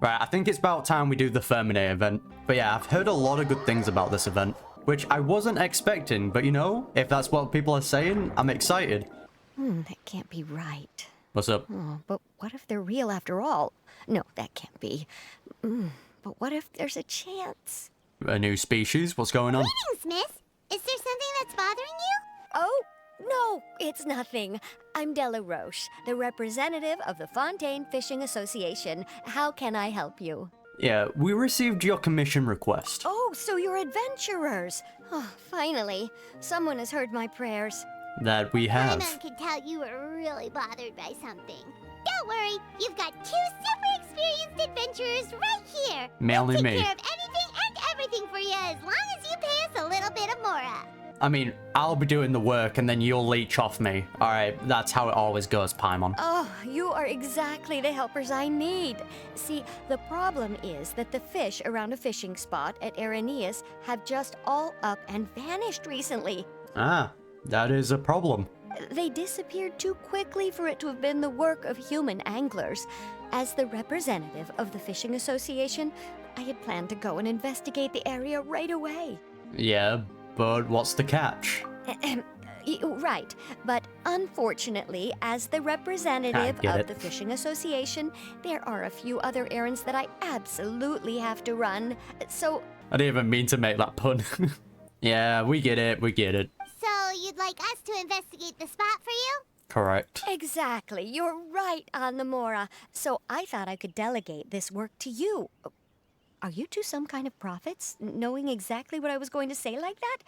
Right, I think it's about time we do the Freminet event. But yeah, I've heard a lot of good things about this event, which I wasn't expecting. But you know, if that's what people are saying, I'm excited. That can't be right. What's up? Oh, but what if they're real after all? No, that can't be. But what if there's a chance? A new species? What's going on? Greetings, miss. Is there something that's bothering you? Oh, no, it's nothing. I'm Della Roche, the representative of the Fontaine Fishing Association. How can I help you? Yeah, we received your commission request. Oh, so you're adventurers. Oh, finally. Someone has heard my prayers. That we have. My mom could tell you were really bothered by something. Don't worry, you've got 2 super experienced adventurers right here. Mainly We'll me. take care of anything and everything for you as long as you pay us a little bit of mora. I mean, I'll be doing the work and then you'll leech off me. Alright, that's how it always goes, Paimon. Oh, you are exactly the helpers I need. See, the problem is that the fish around a fishing spot at Araneus have just all up and vanished recently. Ah, that is a problem. They disappeared too quickly for it to have been the work of human anglers. As the representative of the Fishing Association, I had planned to go and investigate the area right away. Yeah, but what's the catch? Right, but unfortunately, as the representative get of it. the Fishing Association, there are a few other errands that I absolutely have to run. So, I didn't even mean to make that pun. Yeah, we get it, we get it. So you'd like us to investigate the spot for you? Correct. exactly, you're right on the Mora. So I thought I could delegate this work to you. Are you two some kind of prophets, knowing exactly what I was going to say like that?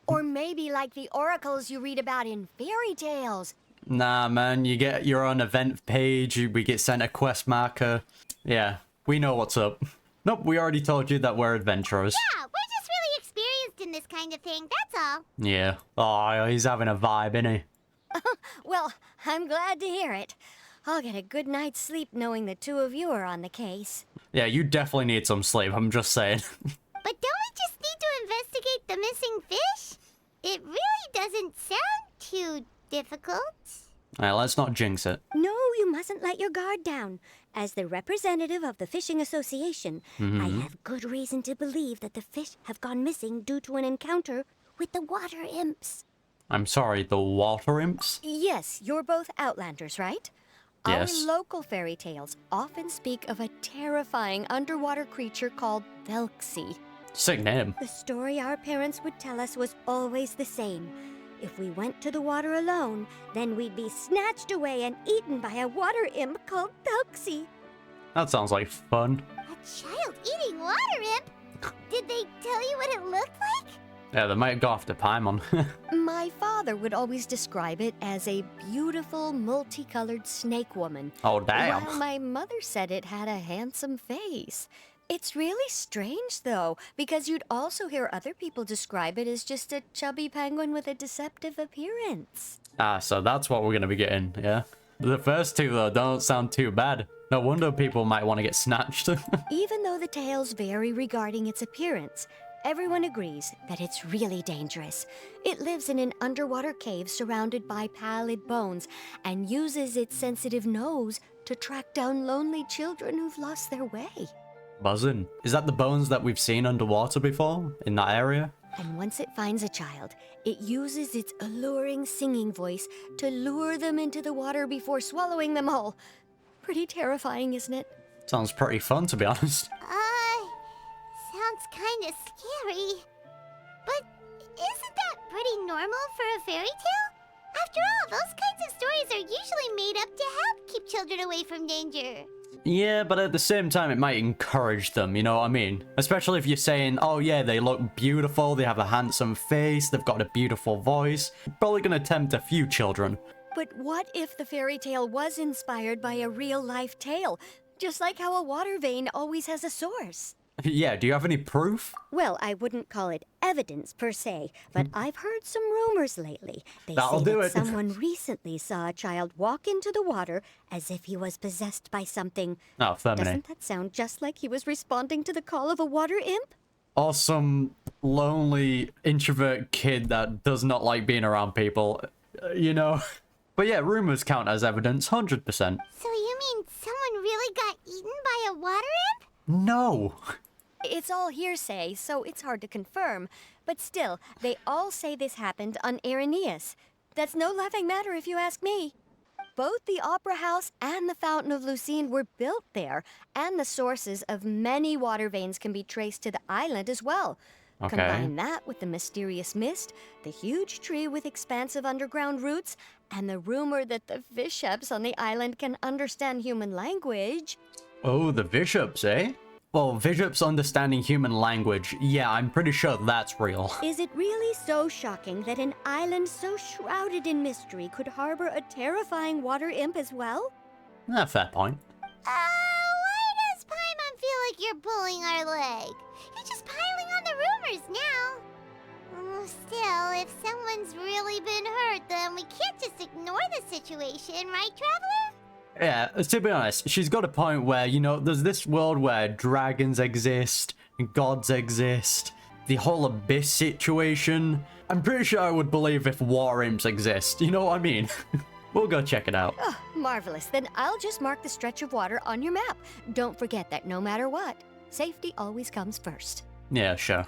Or maybe like the oracles you read about in fairy tales? Nah, man, you get your own event page, we get sent a quest marker. Yeah, we know what's up. Nope, we already told you that we're adventurers. Yeah, we're just really experienced in this kind of thing, that's all. Yeah. Oh, he's having a vibe, isn't he? Well, I'm glad to hear it. I'll get a good night's sleep knowing the two of you are on the case. Yeah, you definitely need some sleep, I'm just saying. But don't we just need to investigate the missing fish? It really doesn't sound too difficult. Alright, let's not jinx it. No, you mustn't let your guard down. As the representative of the Fishing Association, I have good reason to believe that the fish have gone missing due to an encounter with the water imps. I'm sorry, the water imps? Yes, you're both Outlanders, right? Yes. Our local fairy tales often speak of a terrifying underwater creature called Thelxie. Sick name. The story our parents would tell us was always the same. If we went to the water alone, then we'd be snatched away and eaten by a water imp called Thelxie. That sounds like fun. A child eating water imp? Did they tell you what it looked like? Yeah, they might go after Paimon. My father would always describe it as a beautiful, multicolored snake woman. Oh, damn. While my mother said it had a handsome face. It's really strange, though, because you'd also hear other people describe it as just a chubby penguin with a deceptive appearance. Ah, so that's what we're gonna be getting, yeah? The first two, though, don't sound too bad. No wonder people might want to get snatched. Even though the tales vary regarding its appearance, everyone agrees that it's really dangerous. It lives in an underwater cave surrounded by pallid bones and uses its sensitive nose to track down lonely children who've lost their way. Buzzing. Is that the bones that we've seen underwater before? In that area? And once it finds a child, it uses its alluring singing voice to lure them into the water before swallowing them all. Pretty terrifying, isn't it? Sounds pretty fun, to be honest. Sounds kinda scary. But isn't that pretty normal for a fairy tale? After all, those kinds of stories are usually made up to help keep children away from danger. Yeah, but at the same time, it might encourage them, you know what I mean? Especially if you're saying, oh yeah, they look beautiful, they have a handsome face, they've got a beautiful voice. Probably gonna tempt a few children. But what if the fairy tale was inspired by a real-life tale? Just like how a water vein always has a source. Yeah, do you have any proof? Well, I wouldn't call it evidence per se, but I've heard some rumors lately. They That'll say do that it. someone recently saw a child walk into the water as if he was possessed by something. Oh, Freminet. Doesn't that sound just like he was responding to the call of a water imp? Or some lonely introvert kid that does not like being around people, you know? But yeah, rumors count as evidence, 100%. So you mean someone really got eaten by a water imp? No. It's all hearsay, so it's hard to confirm. But still, they all say this happened on Irenaeus. That's no laughing matter if you ask me. Both the Opera House and the Fountain of Lucine were built there, and the sources of many water veins can be traced to the island as well. Okay. Combine that with the mysterious mist, the huge tree with expansive underground roots, and the rumor that the bishops on the island can understand human language. Oh, the bishops, eh? Well, bishops understanding human language, yeah, I'm pretty sure that's real. Is it really so shocking that an island so shrouded in mystery could harbor a terrifying water imp as well? Fair point. Why does Paimon feel like you're pulling our leg? You're just piling on the rumors now. Still, if someone's really been hurt, then we can't just ignore the situation, right, Traveler? Yeah, to be honest, she's got a point where, you know, there's this world where dragons exist, and gods exist, the whole abyss situation. I'm pretty sure I would believe if water imps exist, you know what I mean? We'll go check it out. Oh, marvelous. Then I'll just mark the stretch of water on your map. Don't forget that no matter what, safety always comes first. Yeah, sure.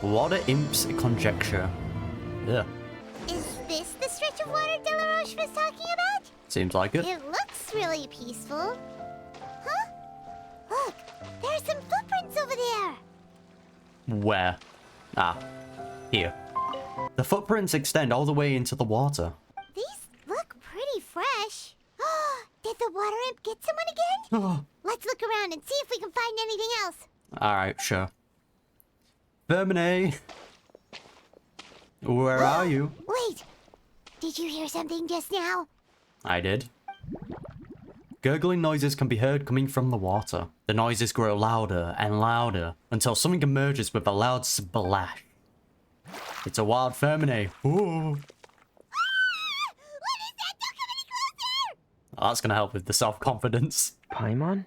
Water imps conjecture. Yeah, Is this the stretch of water Delaroche was talking about? seems like it. It looks really peaceful. Huh? Look, there's some footprints over there. Where? Ah, here. The footprints extend all the way into the water. These look pretty fresh. Did the water imp get someone again? Let's look around and see if we can find anything else. Alright, sure. Freminet! Where are you? Wait, did you hear something just now? I did. Gurgling noises can be heard coming from the water. The noises grow louder and louder until something emerges with a loud splash. It's a wild Freminet. Ooh. What is that? Don't come any closer! Oh, that's gonna help with the self-confidence. Paimon?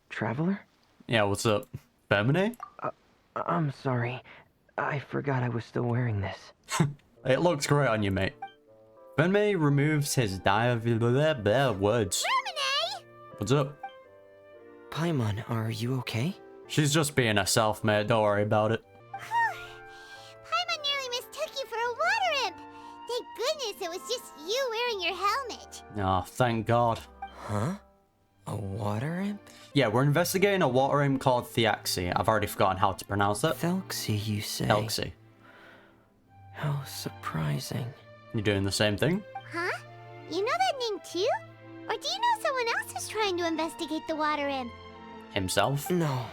Traveler? Yeah, what's up? Freminet? I'm sorry. I forgot I was still wearing this. It looks great on you, mate. Freminet removes his words. Freminet! What's up? Paimon, are you okay? She's just being herself, mate. Don't worry about it. Paimon nearly mistook you for a water imp. Thank goodness it was just you wearing your helmet. Oh, thank God. Huh? A water imp? Yeah, we're investigating a water imp called Thelxie. I've already forgotten how to pronounce it. Thelxie, you say? Thelxie. How surprising. You doing the same thing? Huh? You know that name too? Or do you know someone else who's trying to investigate the water imp? Himself? No,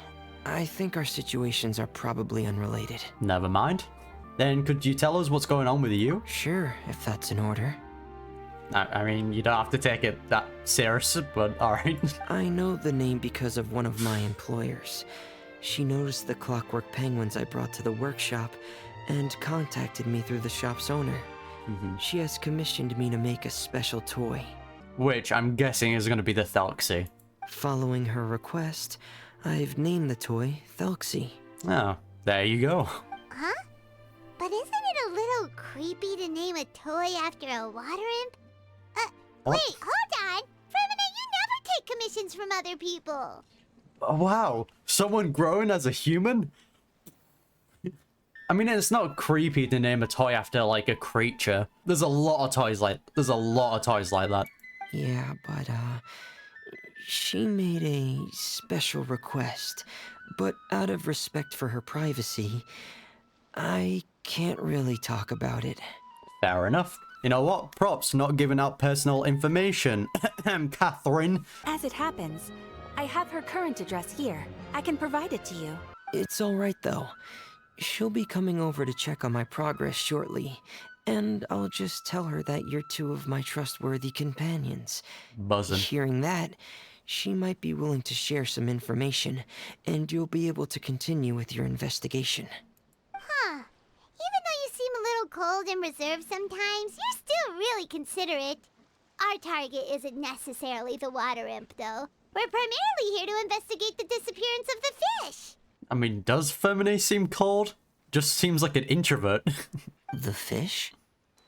I think our situations are probably unrelated. Never mind. Then could you tell us what's going on with you? Sure, if that's in order. I mean, you don't have to take it that serious, but alright. I know the name because of one of my employers. She noticed the clockwork penguins I brought to the workshop and contacted me through the shop's owner. She has commissioned me to make a special toy. Which I'm guessing is going to be the Thelxie. Following her request, I've named the toy Thelxie. Oh, there you go. Huh? But isn't it a little creepy to name a toy after a water imp? What? Wait, hold on! Freminet, you never take commissions from other people! Oh, wow, someone growing as a human? I mean, it's not creepy to name a toy after, like, a creature. There's a lot of toys like that. Yeah, but, she made a special request, but out of respect for her privacy, I can't really talk about it. Fair enough. You know what? Props, not giving out personal information. Catherine. As it happens, I have her current address here. I can provide it to you. It's alright though. She'll be coming over to check on my progress shortly, and I'll just tell her that you're two of my trustworthy companions. Buzzing. Hearing that, she might be willing to share some information, and you'll be able to continue with your investigation. Huh. Even though you seem a little cold and reserved sometimes, you're still really considerate. Our target isn't necessarily the water imp, though. We're primarily here to investigate the disappearance of the fish. I mean, does Freminet seem cold? Just seems like an introvert. The fish?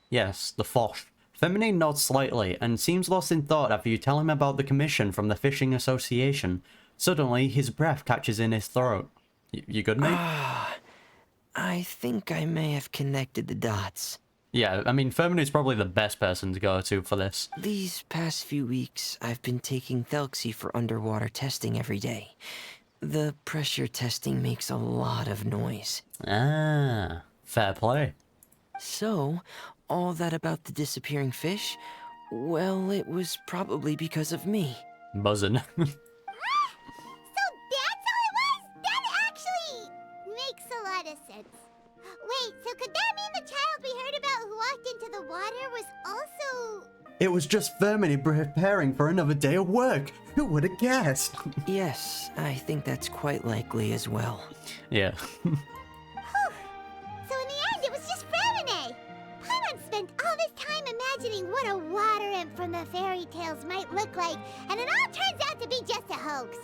Yes, the fosh. Freminet nods slightly and seems lost in thought after you tell him about the commission from the Fishing Association. Suddenly, his breath catches in his throat. You good, mate? I think I may have connected the dots. Yeah, I mean, Freminet is probably the best person to go to for this. These past few weeks, I've been taking Thelxie for underwater testing every day. The pressure testing makes a lot of noise. Ah, fair play. So, all that about the disappearing fish? Well, it was probably because of me. Buzzing. So that's how it was? That actually makes a lot of sense. Wait, so could that mean the child we heard about who walked into the water was also... It was just Freminet preparing for another day of work. Who would have guessed? Yes, I think that's quite likely as well. Yeah. So in the end, it was just Freminet. Paimon spent all this time imagining what a water imp from the fairy tales might look like, and it all turns out to be just a hoax.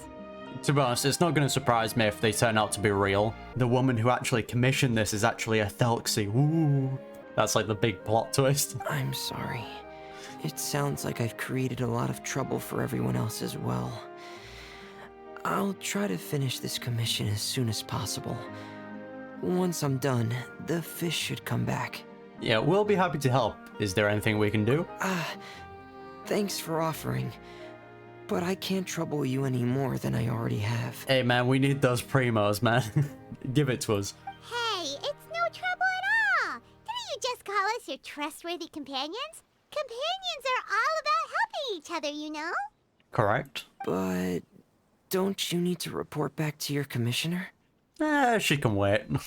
To be honest, it's not going to surprise me if they turn out to be real. The woman who actually commissioned this is actually a Thelxie. Ooh. That's like the big plot twist. I'm sorry. It sounds like I've created a lot of trouble for everyone else as well. I'll try to finish this commission as soon as possible. Once I'm done, the fish should come back. Yeah, we'll be happy to help. Is there anything we can do? Thanks for offering. But I can't trouble you any more than I already have. Hey man, we need those primos, man. Give it to us. Hey, it's no trouble at all. Didn't you just call us your trustworthy companions? Companions are all about helping each other, you know? Correct. But don't you need to report back to your commissioner? She can wait. Nope,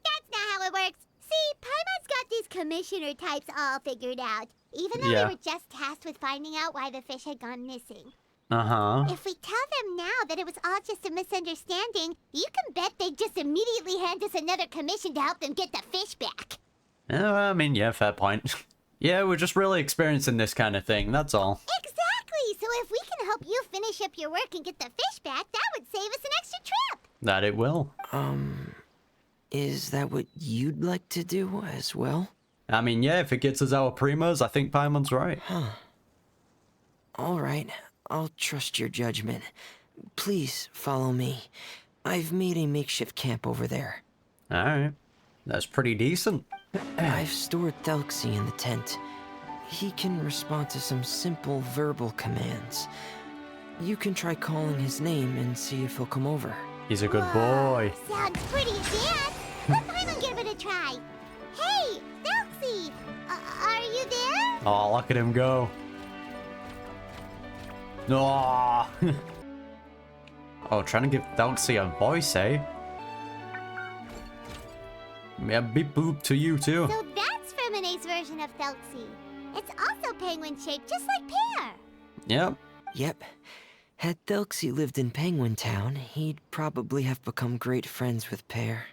that's not how it works. See, Paimon's got these commissioner types all figured out. Even though Yeah. we were just tasked with finding out why the fish had gone missing. Uh-huh. If we tell them now that it was all just a misunderstanding, you can bet they'd just immediately hand us another commission to help them get the fish back. I mean, yeah, fair point. Yeah, we're just really experiencing this kind of thing, that's all. Exactly! So if we can help you finish up your work and get the fish back, that would save us an extra trip! That it will. Is that what you'd like to do as well? I mean, yeah, if it gets us our primos, I think Paimon's right. All right, I'll trust your judgment. Please follow me. I've made a makeshift camp over there. Alright. That's pretty decent. I've stored Thelxie in the tent. He can respond to some simple verbal commands. You can try calling his name and see if he'll come over. He's a good boy. Sounds pretty advanced! Let Paimon give it a try! Hey, Thelxie! Are you there? Oh, look at him go. No. Oh, trying to give Thelxie a voice, eh? Yeah, beep boop to you too. So that's Freminet's version of Thelxie. It's also penguin-shaped, just like Pear. Yep. Yep. Had Thelxie lived in Penguin Town, he'd probably have become great friends with Pear.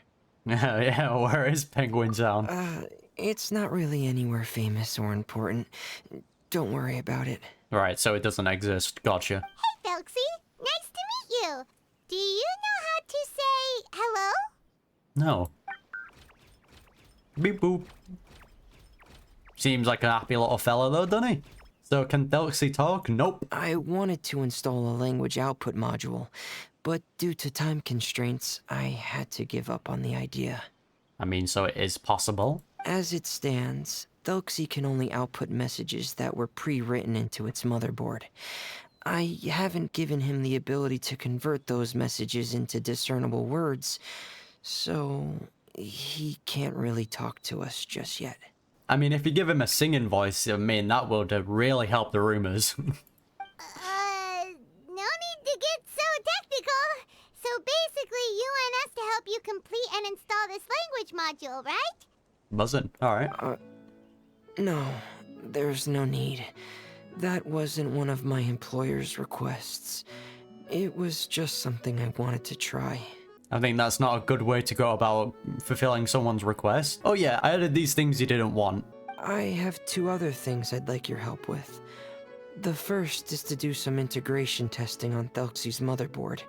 Yeah, where is Penguin Town? It's not really anywhere famous or important. Don't worry about it. Right, so it doesn't exist. Gotcha. Hey, Thelxie! Nice to meet you! Do you know how to say hello? No. Beep boop. Seems like a happy little fella though, doesn't he? So can Thelxie talk? Nope. I wanted to install a language output module, but due to time constraints, I had to give up on the idea. I mean, so it is possible. As it stands, Thelxie can only output messages that were pre-written into its motherboard. I haven't given him the ability to convert those messages into discernible words, so he can't really talk to us just yet. I mean, if you give him a singing voice, I mean, that would really help the rumors. No need to get so technical. So basically, you want us to help you complete and install this language module, right? Buzzing. Alright. No, there's no need. That wasn't one of my employer's requests. It was just something I wanted to try. I think that's not a good way to go about fulfilling someone's request. Oh yeah, I added these things you didn't want. I have 2 other things I'd like your help with. The first is to do some integration testing on Thelxie's motherboard,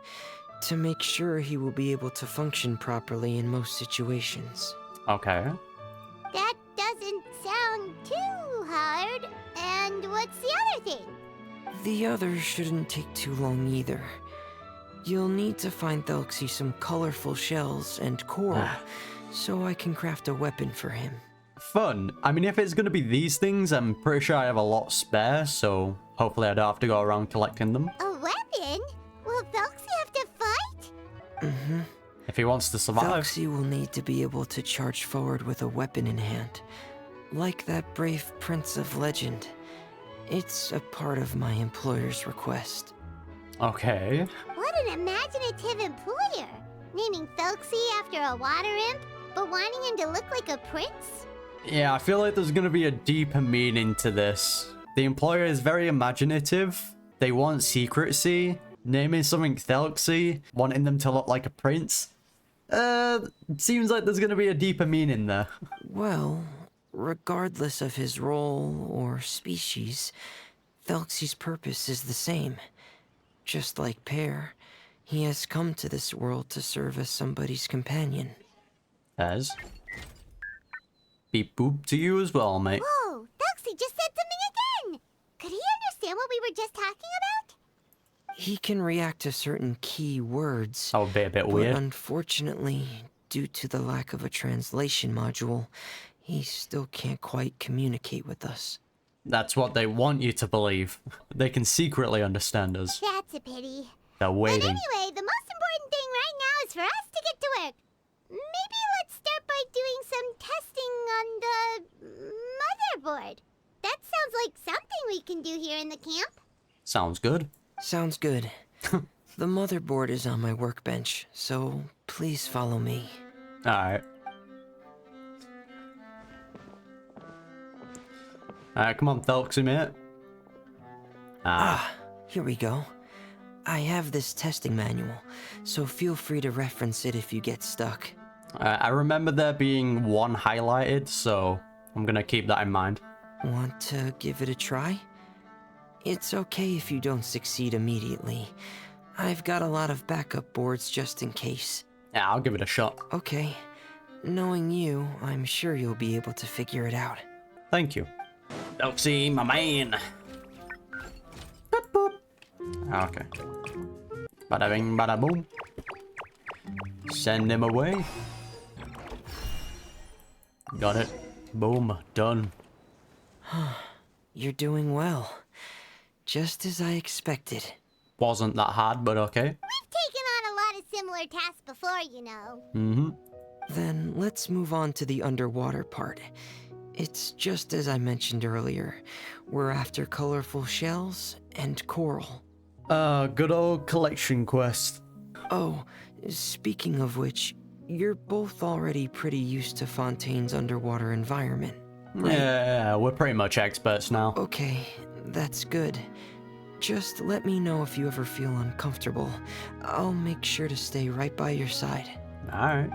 to make sure he will be able to function properly in most situations. Okay. That doesn't sound too hard. And what's the other thing? The other shouldn't take too long either. You'll need to find Thelxie some colorful shells and coral, so I can craft a weapon for him. Fun. I mean, if it's gonna be these things, I'm pretty sure I have a lot spare, so hopefully I don't have to go around collecting them. A weapon? Will Thelxie have to fight? Mm-hmm. If he wants to survive. Thelxie will need to be able to charge forward with a weapon in hand. Like that brave prince of legend. It's a part of my employer's request. Okay. What an imaginative employer! Naming Thelxie after a water imp, but wanting him to look like a prince? Yeah, I feel like there's gonna be a deeper meaning to this. The employer is very imaginative. They want secrecy. Naming something Thelxie, wanting them to look like a prince. Seems like there's gonna be a deeper meaning there. Well, regardless of his role or species, Thelxie's purpose is the same. Just like Pear, he has come to this world to serve as somebody's companion. As? Beep boop to you as well, mate. Whoa, Thelxie just said something again! Could he understand what we were just talking about? He can react to certain key words. That would be a bit but weird. Unfortunately, due to the lack of a translation module, he still can't quite communicate with us. That's what they want you to believe. They can secretly understand us. That's a pity. They're But waiting. anyway, the most important thing right now is for us to get to work. Maybe let's start by doing some testing on the motherboard. That sounds like something we can do here in the camp. Sounds good. Sounds good. The motherboard is on my workbench, so please follow me. Alright. Alright, come on, Thelxie, mate. Here we go. I have this testing manual, so feel free to reference it if you get stuck. I remember there being one highlighted, so I'm gonna keep that in mind. Want to give it a try? It's okay if you don't succeed immediately. I've got a lot of backup boards just in case. Yeah, I'll give it a shot. Okay. Knowing you, I'm sure you'll be able to figure it out. Thank you. Thelxie, my man. Boop, boop. Okay. Bada bing, bada boom. Send him away. Got it. Boom. Done. You're doing well. Just as I expected. Wasn't that hard, but okay. We've taken on a lot of similar tasks before, you know. Mm-hmm. Then let's move on to the underwater part. It's just as I mentioned earlier. We're after colorful shells and coral. Good old collection quest. Oh, speaking of which, you're both already pretty used to Fontaine's underwater environment, right? Yeah, we're pretty much experts now. Okay, that's good. Just let me know if you ever feel uncomfortable. I'll make sure to stay right by your side. Alright.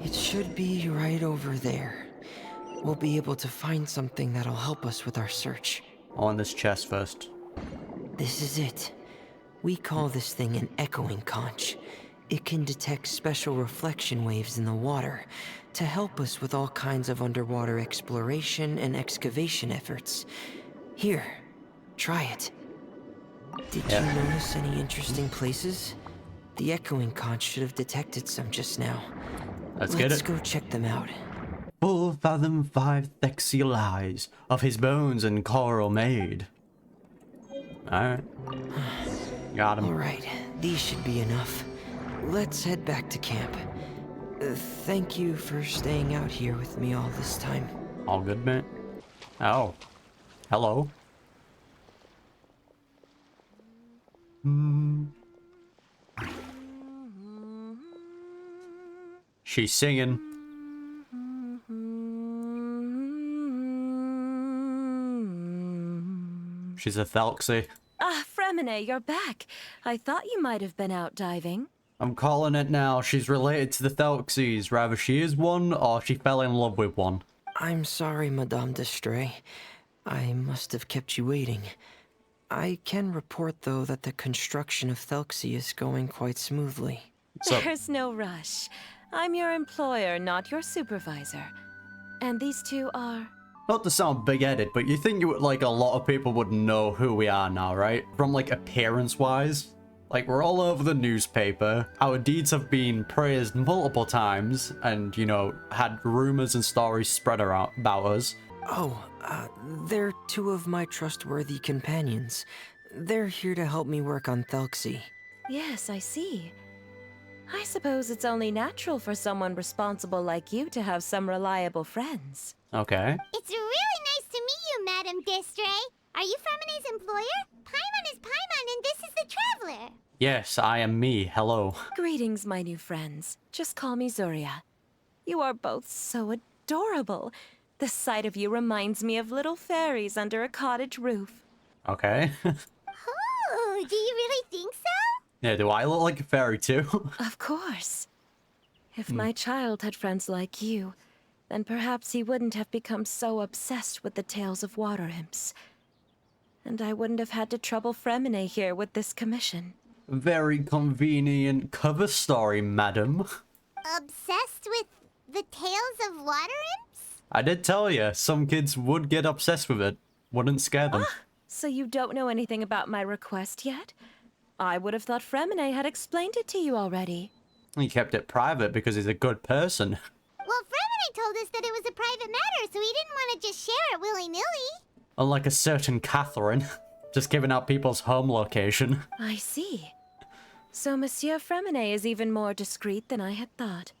It should be right over there. We'll be able to find something that'll help us with our search. On this chest first. This is it. We call this thing an echoing conch. It can detect special reflection waves in the water to help us with all kinds of underwater exploration and excavation efforts. Here, try it. Did you notice any interesting places? The echoing conch should have detected some just now. Let's get it. Let's go check them out. 4 fathom 5 Thelxie lies, of his bones and coral made. Alright. Got him. Alright, these should be enough. Let's head back to camp. Thank you for staying out here with me all this time. All good, mate? Oh. Hello. She's singing. She's a Thelxie. Ah, Freminet, you're back. I thought you might have been out diving. I'm calling it now. She's related to the Thelxies. Rather she is one or she fell in love with one. I'm sorry, Madame Destree. I must have kept you waiting. I can report, though, that the construction of Thelxie is going quite smoothly. So, There's no rush. I'm your employer, not your supervisor. And these two are... not to sound big-headed, but you think you would, like, a lot of people would know who we are now, right? From, like, appearance-wise? Like, we're all over the newspaper. Our deeds have been praised multiple times and, you know, had rumors and stories spread around about us. Oh, they're two of my trustworthy companions. They're here to help me work on Thelxie. Yes, I see. I suppose it's only natural for someone responsible like you to have some reliable friends. Okay. It's really nice to meet you, Madam Destree. Are you Freminet's employer? Paimon is Paimon, and this is the Traveler. Yes, I am me. Hello. Greetings, my new friends. Just call me Zuria. You are both so adorable. The sight of you reminds me of little fairies under a cottage roof. Okay. Oh, do you really think so? Yeah, do I look like a fairy too? Of course. If my child had friends like you, then perhaps he wouldn't have become so obsessed with the tales of water imps. And I wouldn't have had to trouble Freminet here with this commission. Very convenient cover story, madam. Obsessed with the tales of water imps? I did tell you, some kids would get obsessed with it. Wouldn't scare them. So you don't know anything about my request yet? I would have thought Freminet had explained it to you already. He kept it private because he's a good person. Well, Freminet told us that it was a private matter, so he didn't want to just share it willy-nilly. Unlike a certain Catherine, just giving out people's home location. I see. So Monsieur Freminet is even more discreet than I had thought.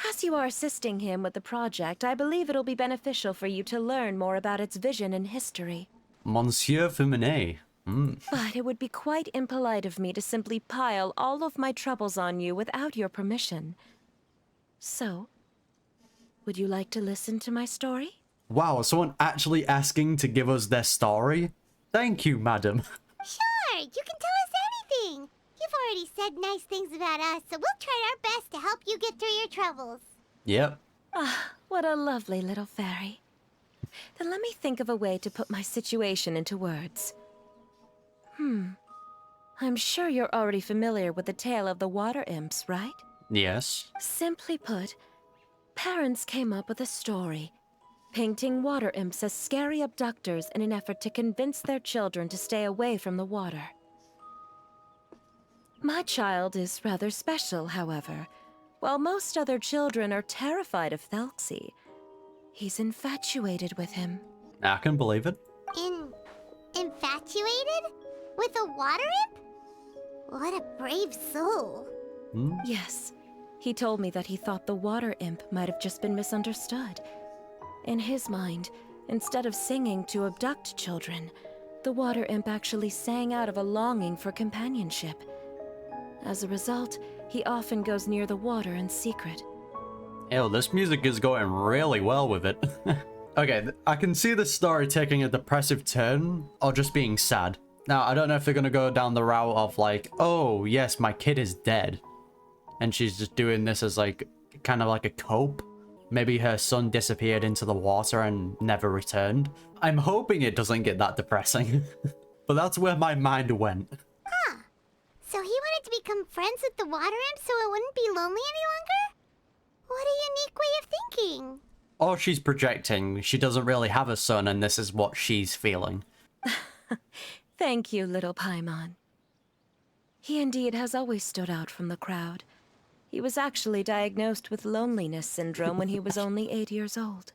As you are assisting him with the project, I believe it'll be beneficial for you to learn more about its vision and history. Monsieur Freminet. But it would be quite impolite of me to simply pile all of my troubles on you without your permission. So, would you like to listen to my story? Wow, someone actually asking to give us their story? Thank you, madam. Sure, you can tell us anything. You've already said nice things about us, so we'll try our best to help you get through your troubles. Yep. What a lovely little fairy. Then let me think of a way to put my situation into words. I'm sure you're already familiar with the tale of the water imps, right? Yes. Simply put, parents came up with a story, painting water imps as scary abductors in an effort to convince their children to stay away from the water. My child is rather special, however. While most other children are terrified of Thelxie, he's infatuated with him. I can believe it. Infatuated? With a water imp? What a brave soul. Yes, he told me that he thought the water imp might have just been misunderstood. In his mind, instead of singing to abduct children, the water imp actually sang out of a longing for companionship. As a result, he often goes near the water in secret. Ew, this music is going really well with it. Okay, I can see the story taking a depressive turn, or just being sad. Now, I don't know if they're gonna go down the route of like, oh, yes, my kid is dead. And she's just doing this as like, kind of like a cope. Maybe her son disappeared into the water and never returned. I'm hoping it doesn't get that depressing. But that's where my mind went. So he wanted to become friends with the water imp so it wouldn't be lonely any longer? What a unique way of thinking. Or she's projecting. She doesn't really have a son and this is what she's feeling. Thank you, little Paimon. He indeed has always stood out from the crowd. He was actually diagnosed with loneliness syndrome when he was only 8 years old.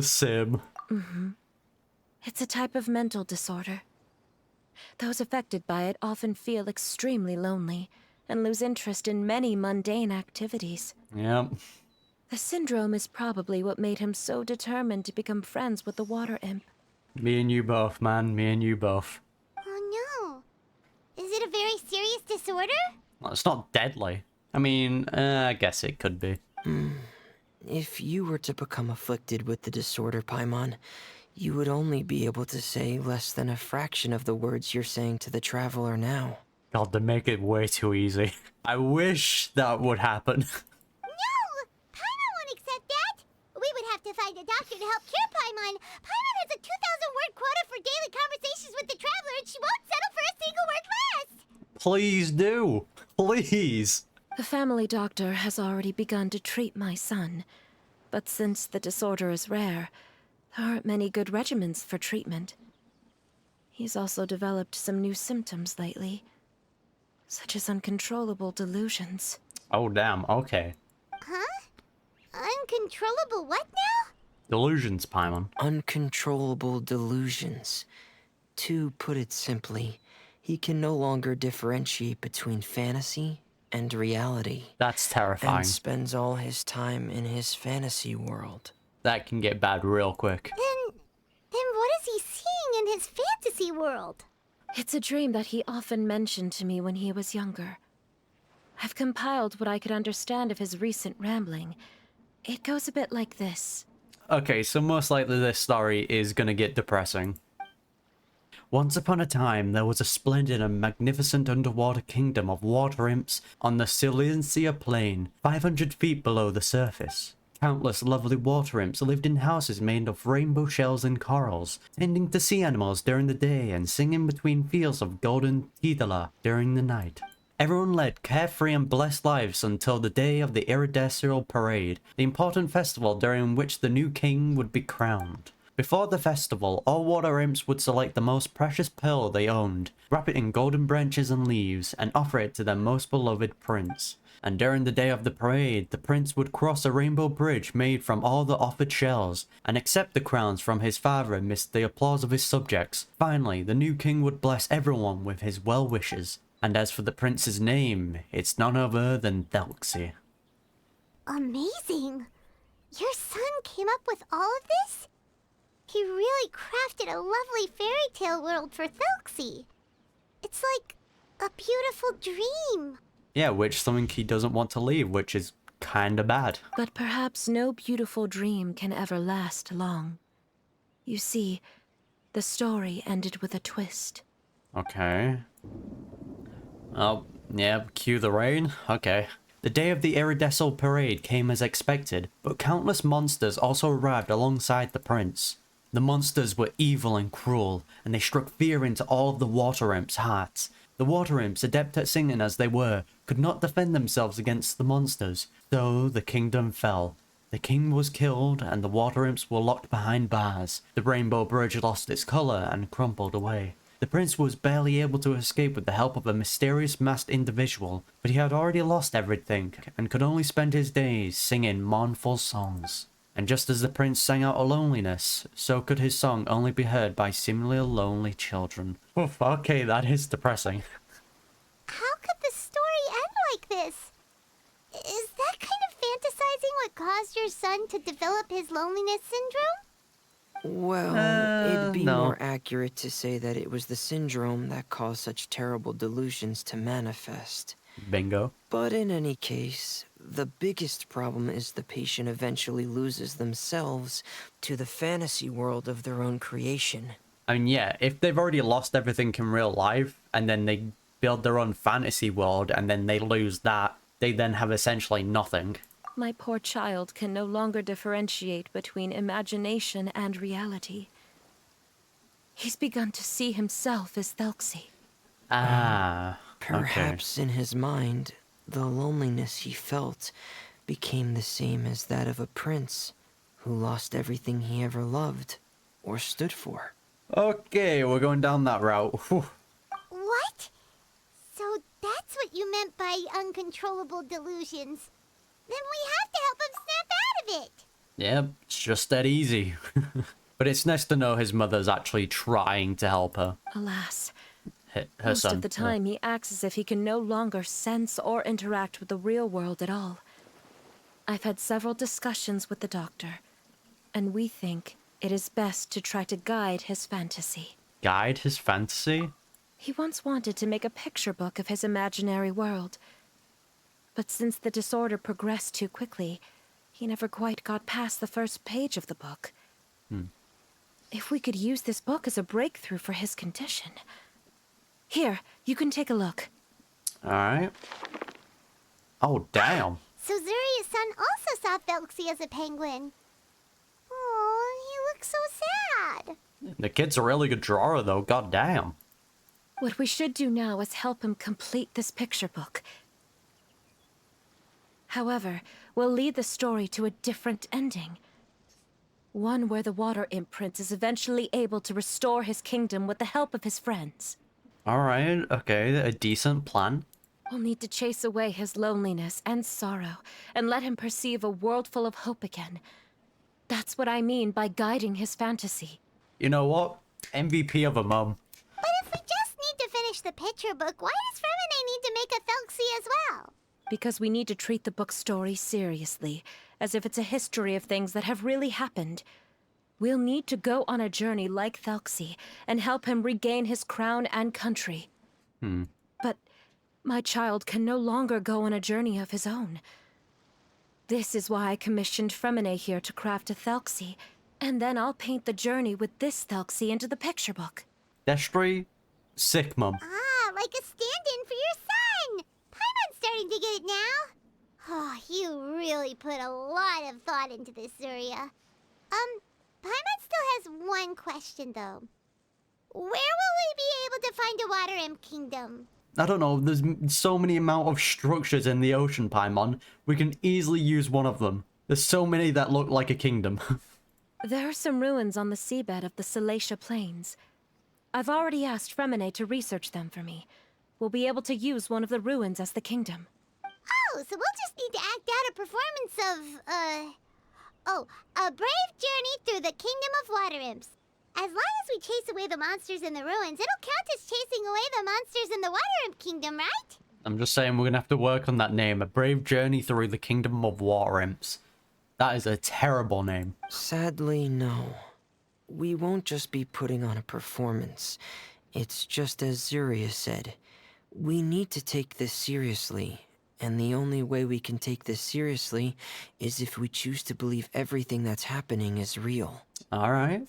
Sim. It's a type of mental disorder. Those affected by it often feel extremely lonely and lose interest in many mundane activities. Yep. The syndrome is probably what made him so determined to become friends with the water imp. Me and you both, man. Me and you both. Oh no. Is it a very serious disorder? Well, it's not deadly. I mean, I guess it could be. If you were to become afflicted with the disorder, Paimon, you would only be able to say less than a fraction of the words you're saying to the Traveler now. God, they make it way too easy. I wish that would happen. No! Paimon won't accept that! We would have to find a doctor to help cure Paimon. Paimon has a 2,000-word quota for daily conversations with the Traveler, and she won't settle for a single word less! Please do. Please. The family doctor has already begun to treat my son, but since the disorder is rare, there aren't many good regimens for treatment. He's also developed some new symptoms lately, such as uncontrollable delusions. Oh, damn. Okay. Huh? Uncontrollable what now? Delusions, Paimon. Uncontrollable delusions. To put it simply, he can no longer differentiate between fantasy and reality. That's And terrifying. spends all his time in his fantasy world. That can get bad real quick. Then what is he seeing in his fantasy world? It's a dream that he often mentioned to me when he was younger. I've compiled what I could understand of his recent rambling. It goes a bit like this. Okay, so most likely this story is gonna get depressing. Once upon a time, there was a splendid and magnificent underwater kingdom of water imps on the Silencia plain, 500 feet below the surface. Countless lovely water imps lived in houses made of rainbow shells and corals, tending to sea animals during the day and singing between fields of golden tidala during the night. Everyone led carefree and blessed lives until the day of the Iridescent Parade, the important festival during which the new king would be crowned. Before the festival, all water imps would select the most precious pearl they owned, wrap it in golden branches and leaves, and offer it to their most beloved prince. And during the day of the parade, the prince would cross a rainbow bridge made from all the offered shells, and accept the crowns from his father amidst the applause of his subjects. Finally, the new king would bless everyone with his well wishes. And as for the prince's name, it's none other than Thelxie. Amazing! Your son came up with all of this? He really crafted a lovely fairy tale world for Thelxie. It's like a beautiful dream. Yeah, which something he doesn't want to leave, which is kinda bad. But perhaps no beautiful dream can ever last long. You see, the story ended with a twist. Okay. Oh, yeah, cue the rain. Okay. The day of the Iridescent Parade came as expected, but countless monsters also arrived alongside the prince. The monsters were evil and cruel, and they struck fear into all of the water imps' hearts. The water imps, adept at singing as they were, could not defend themselves against the monsters, so the kingdom fell. The king was killed, and the water imps were locked behind bars. The rainbow bridge lost its colour and crumpled away. The prince was barely able to escape with the help of a mysterious masked individual, but he had already lost everything, and could only spend his days singing mournful songs. And just as the prince sang out of loneliness, so could his song only be heard by similarly lonely children. Oof, okay, that is depressing. How could the story end like this? Is that kind of fantasizing what caused your son to develop his loneliness syndrome? Well, it'd be no. more accurate to say that it was the syndrome that caused such terrible delusions to manifest. Bingo. But in any case, the biggest problem is the patient eventually loses themselves to the fantasy world of their own creation. I mean, yeah, if they've already lost everything in real life, and then they build their own fantasy world, and then they lose that, they then have essentially nothing. My poor child can no longer differentiate between imagination and reality. He's begun to see himself as Thelxie. Ah, Perhaps in his mind, the loneliness he felt became the same as that of a prince who lost everything he ever loved or stood for. Okay, we're going down that route. Whew. What? So that's what you meant by uncontrollable delusions. Then we have to help him snap out of it. Yep, it's just that easy. But it's nice to know his mother's actually trying to help her. Alas, Her most son. of the time he acts as if he can no longer sense or interact with the real world at all. I've had several discussions with the doctor, and we think it is best to try to guide his fantasy. Guide his fantasy? He once wanted to make a picture book of his imaginary world, but since the disorder progressed too quickly, he never quite got past the first page of the book. If we could use this book as a breakthrough for his condition. Here, you can take a look. Alright. Oh, damn. So Zuria's son also saw Thelxie as a penguin. Oh, he looks so sad. The kid's a really good drawer, though. God damn. What we should do now is help him complete this picture book. However, we'll lead the story to a different ending. One where the Water Imp Prince is eventually able to restore his kingdom with the help of his friends. Alright, okay, a decent plan. We'll need to chase away his loneliness and sorrow, and let him perceive a world full of hope again. That's what I mean by guiding his fantasy. You know what? MVP of a mum. But if we just need to finish the picture book, why does Freminet need to make a Thelxie as well? Because we need to treat the book's story seriously, as if it's a history of things that have really happened. We'll need to go on a journey like Thelxie, and help him regain his crown and country. But my child can no longer go on a journey of his own. This is why I commissioned Freminet here to craft a Thelxie, and then I'll paint the journey with this Thelxie into the picture book. Destree, sick mum. Ah, like a stand-in for your son! Paimon's starting to get it now. Oh, you really put a lot of thought into this, Zuria. Paimon still has one question, though. Where will we be able to find a Water Imp Kingdom? I don't know, there's so many amount of structures in the ocean, Paimon. We can easily use one of them. There's so many that look like a kingdom. There are some ruins on the seabed of the Salacia Plains. I've already asked Freminet to research them for me. We'll be able to use one of the ruins as the kingdom. Oh, so we'll just need to act out a performance of, a brave journey through the Kingdom of Water Imps. As long as we chase away the monsters in the ruins, it'll count as chasing away the monsters in the Water Imp Kingdom, right? I'm just saying we're gonna have to work on that name. A brave journey through the kingdom of water imps. That is a terrible name. Sadly, no. We won't just be putting on a performance. It's just as Zuria said. We need to take this seriously. And the only way we can take this seriously is if we choose to believe everything that's happening is real. Alright.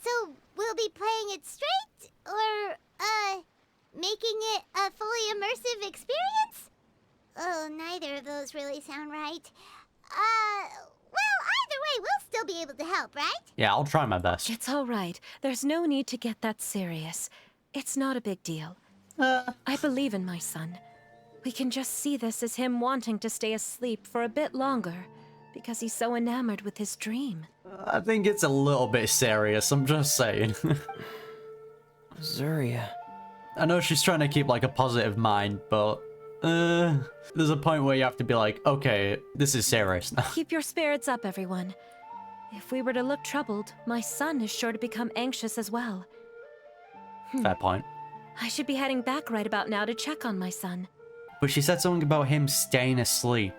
So we'll be playing it straight, or, making it a fully immersive experience? Oh, neither of those really sound right. Well, either way, we'll still be able to help, right? Yeah, I'll try my best. It's all right. There's no need to get that serious. It's not a big deal. I believe in my son. We can just see this as him wanting to stay asleep for a bit longer, because he's so enamored with his dream. I think it's a little bit serious, I'm just saying. Zuria. I know she's trying to keep like a positive mind, but there's a point where you have to be like, okay, this is serious now. Keep your spirits up, everyone. If we were to look troubled, my son is sure to become anxious as well. Fair point. I should be heading back right about now to check on my son. But she said something about him staying asleep.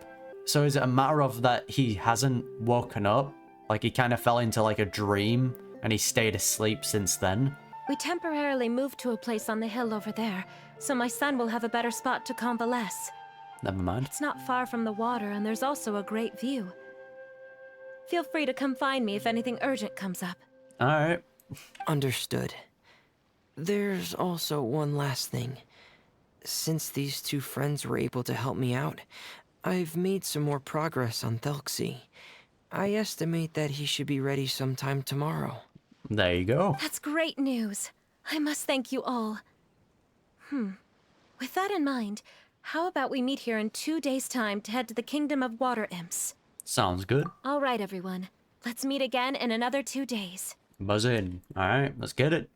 So is it a matter of that he hasn't woken up? Like he kind of fell into like a dream and he stayed asleep since then? We temporarily moved to a place on the hill over there, so my son will have a better spot to convalesce. Never mind. It's not far from the water, and there's also a great view. Feel free to come find me if anything urgent comes up. Alright. Understood. There's also one last thing. Since these two friends were able to help me out, I've made some more progress on Thelxie. I estimate that he should be ready sometime tomorrow. There you go. That's great news. I must thank you all. With that in mind, how about we meet here in 2 days' time to head to the Kingdom of Water Imps? Sounds good. All right, everyone. Let's meet again in another 2 days. Buzz in. Alright, let's get it.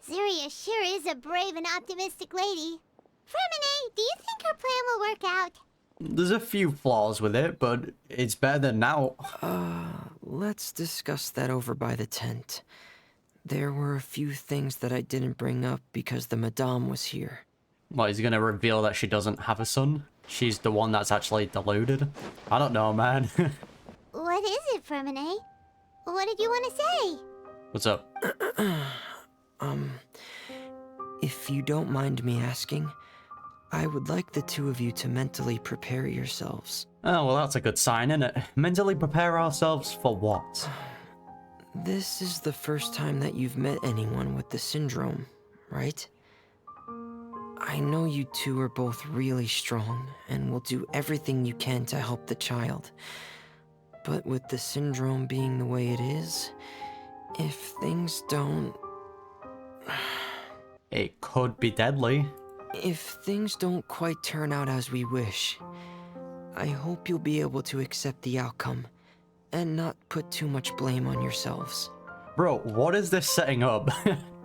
Zuria sure is a brave and optimistic lady. Freminet, do you think her plan will work out? There's a few flaws with it, but it's better than now. Let's discuss that over by the tent. There were a few things that I didn't bring up because the Madame was here. What, he's gonna reveal that she doesn't have a son? She's the one that's actually deluded? I don't know, man. What is it, Freminet? What did you want to say? What's up? If you don't mind me asking, I would like the two of you to mentally prepare yourselves. Oh, well, that's a good sign, isn't it? Mentally prepare ourselves for what? This is the first time that you've met anyone with the syndrome, right? I know you two are both really strong and will do everything you can to help the child. But with the syndrome being the way it is, if things don't... It could be deadly. If things don't quite turn out as we wish, I hope you'll be able to accept the outcome and not put too much blame on yourselves. Bro, what is this setting up?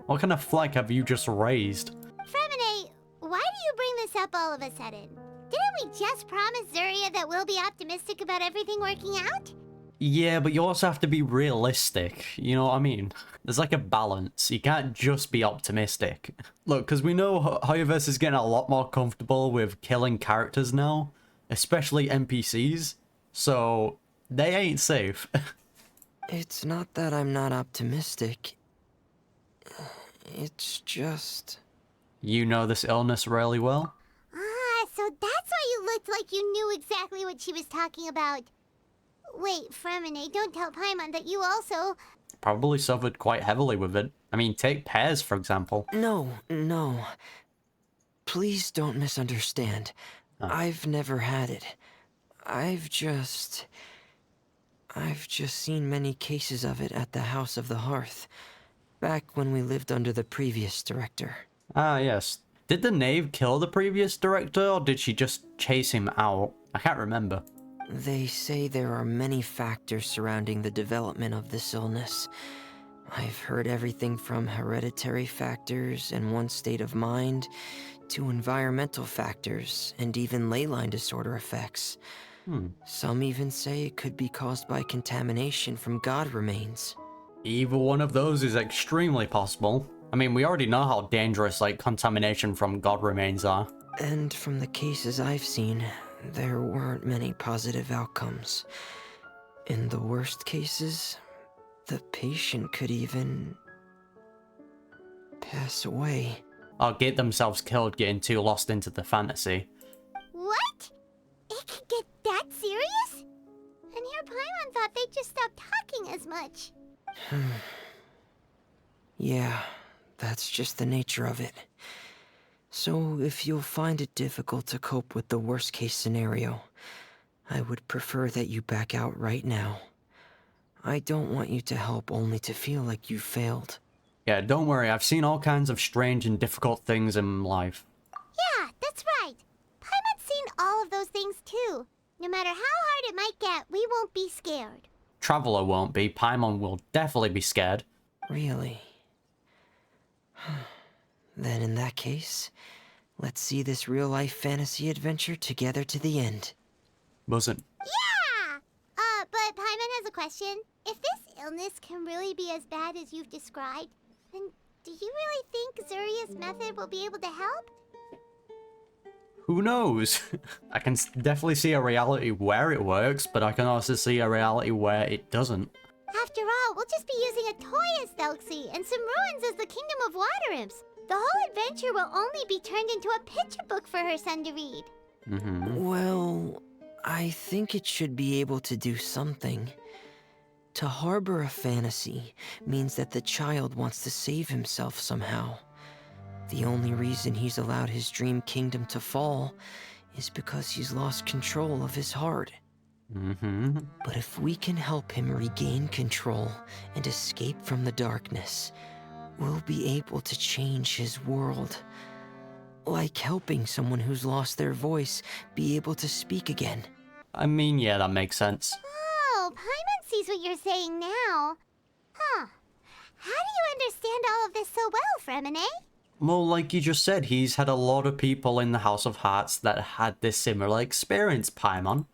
What kind of flag have you just raised? Freminet, why do you bring this up all of a sudden? Didn't we just promise Zuria that we'll be optimistic about everything working out? Yeah, but you also have to be realistic, you know what I mean? There's like a balance. You can't just be optimistic. Look, because we know Hoyoverse is getting a lot more comfortable with killing characters now, especially NPCs, so they ain't safe. It's not that I'm not optimistic. It's just... You know this illness really well? Ah, so that's why you looked like you knew exactly what she was talking about. Wait, Freminet, don't tell Paimon that you also... Probably suffered quite heavily with it. I mean, take Pears, for example. No. Please don't misunderstand. I've never had it. I've just seen many cases of it at the House of the Hearth, back when we lived under the previous director. Ah, yes. Did the knave kill the previous director, or did she just chase him out? I can't remember. They say there are many factors surrounding the development of this illness. I've heard everything from hereditary factors and one's state of mind, to environmental factors, and even ley line disorder effects. Some even say it could be caused by contamination from god remains. Either one of those is extremely possible. I mean, we already know how dangerous, like, contamination from god remains are. And from the cases I've seen, there weren't many positive outcomes. In the worst cases, the patient could even pass away. Or get themselves killed getting too lost into the fantasy. What? It could get that serious? And here Paimon thought they'd just stop talking as much. Yeah, that's just the nature of it. So if you'll find it difficult to cope with the worst case scenario, I would prefer that you back out right now. I don't want you to help only to feel like you failed. Yeah, don't worry, I've seen all kinds of strange and difficult things in life. Yeah, that's right. Paimon's seen all of those things too. No matter how hard it might get, we won't be scared. Traveler won't be, Paimon will definitely be scared. Really? Then in that case, let's see this real-life fantasy adventure together to the end. Wasn't. Yeah! But Paimon has a question. If this illness can really be as bad as you've described, then do you really think Zuria's method will be able to help? Who knows? I can definitely see a reality where it works, but I can also see a reality where it doesn't. After all, we'll just be using a toy as Thelxie and some ruins as the Kingdom of Water Imps. The whole adventure will only be turned into a picture book for her son to read. Well, I think it should be able to do something. To harbor a fantasy means that the child wants to save himself somehow. The only reason he's allowed his dream kingdom to fall is because he's lost control of his heart. But if we can help him regain control and escape from the darkness, we'll be able to change his world. Like helping someone who's lost their voice be able to speak again. I mean, yeah, that makes sense. Oh, Paimon sees what you're saying now. Huh. How do you understand all of this so well, Freminet? Well, like you just said, he's had a lot of people in the House of Hearts that had this similar experience, Paimon.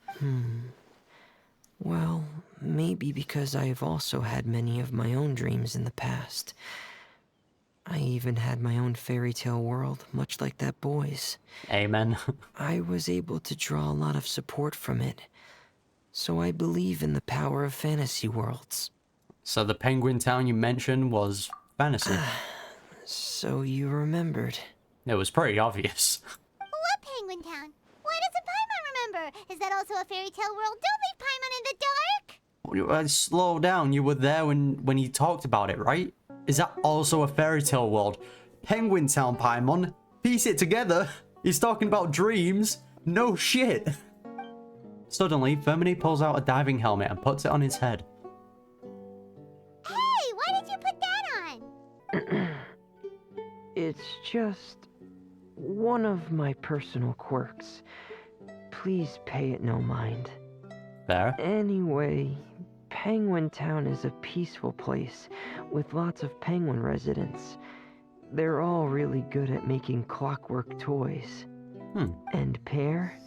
Well, maybe because I have also had many of my own dreams in the past. I even had my own fairy tale world, much like that boy's. Amen. I was able to draw a lot of support from it, so I believe in the power of fantasy worlds. So the penguin town you mentioned was fantasy. So you remembered. It was pretty obvious. What Penguin Town? Why doesn't Paimon remember? Is that also a fairy tale world? Don't leave Paimon in the dark! Slow down, you were there when he talked about it, right? Is that also a fairy tale world? Penguin Town, Paimon. Piece it together. He's talking about dreams. No shit. Suddenly, Freminet pulls out a diving helmet and puts it on his head. Hey, why did you put that on? It's just one of my personal quirks. Please pay it no mind. There. Anyway, Penguin Town is a peaceful place with lots of penguin residents. They're all really good at making clockwork toys. And Pear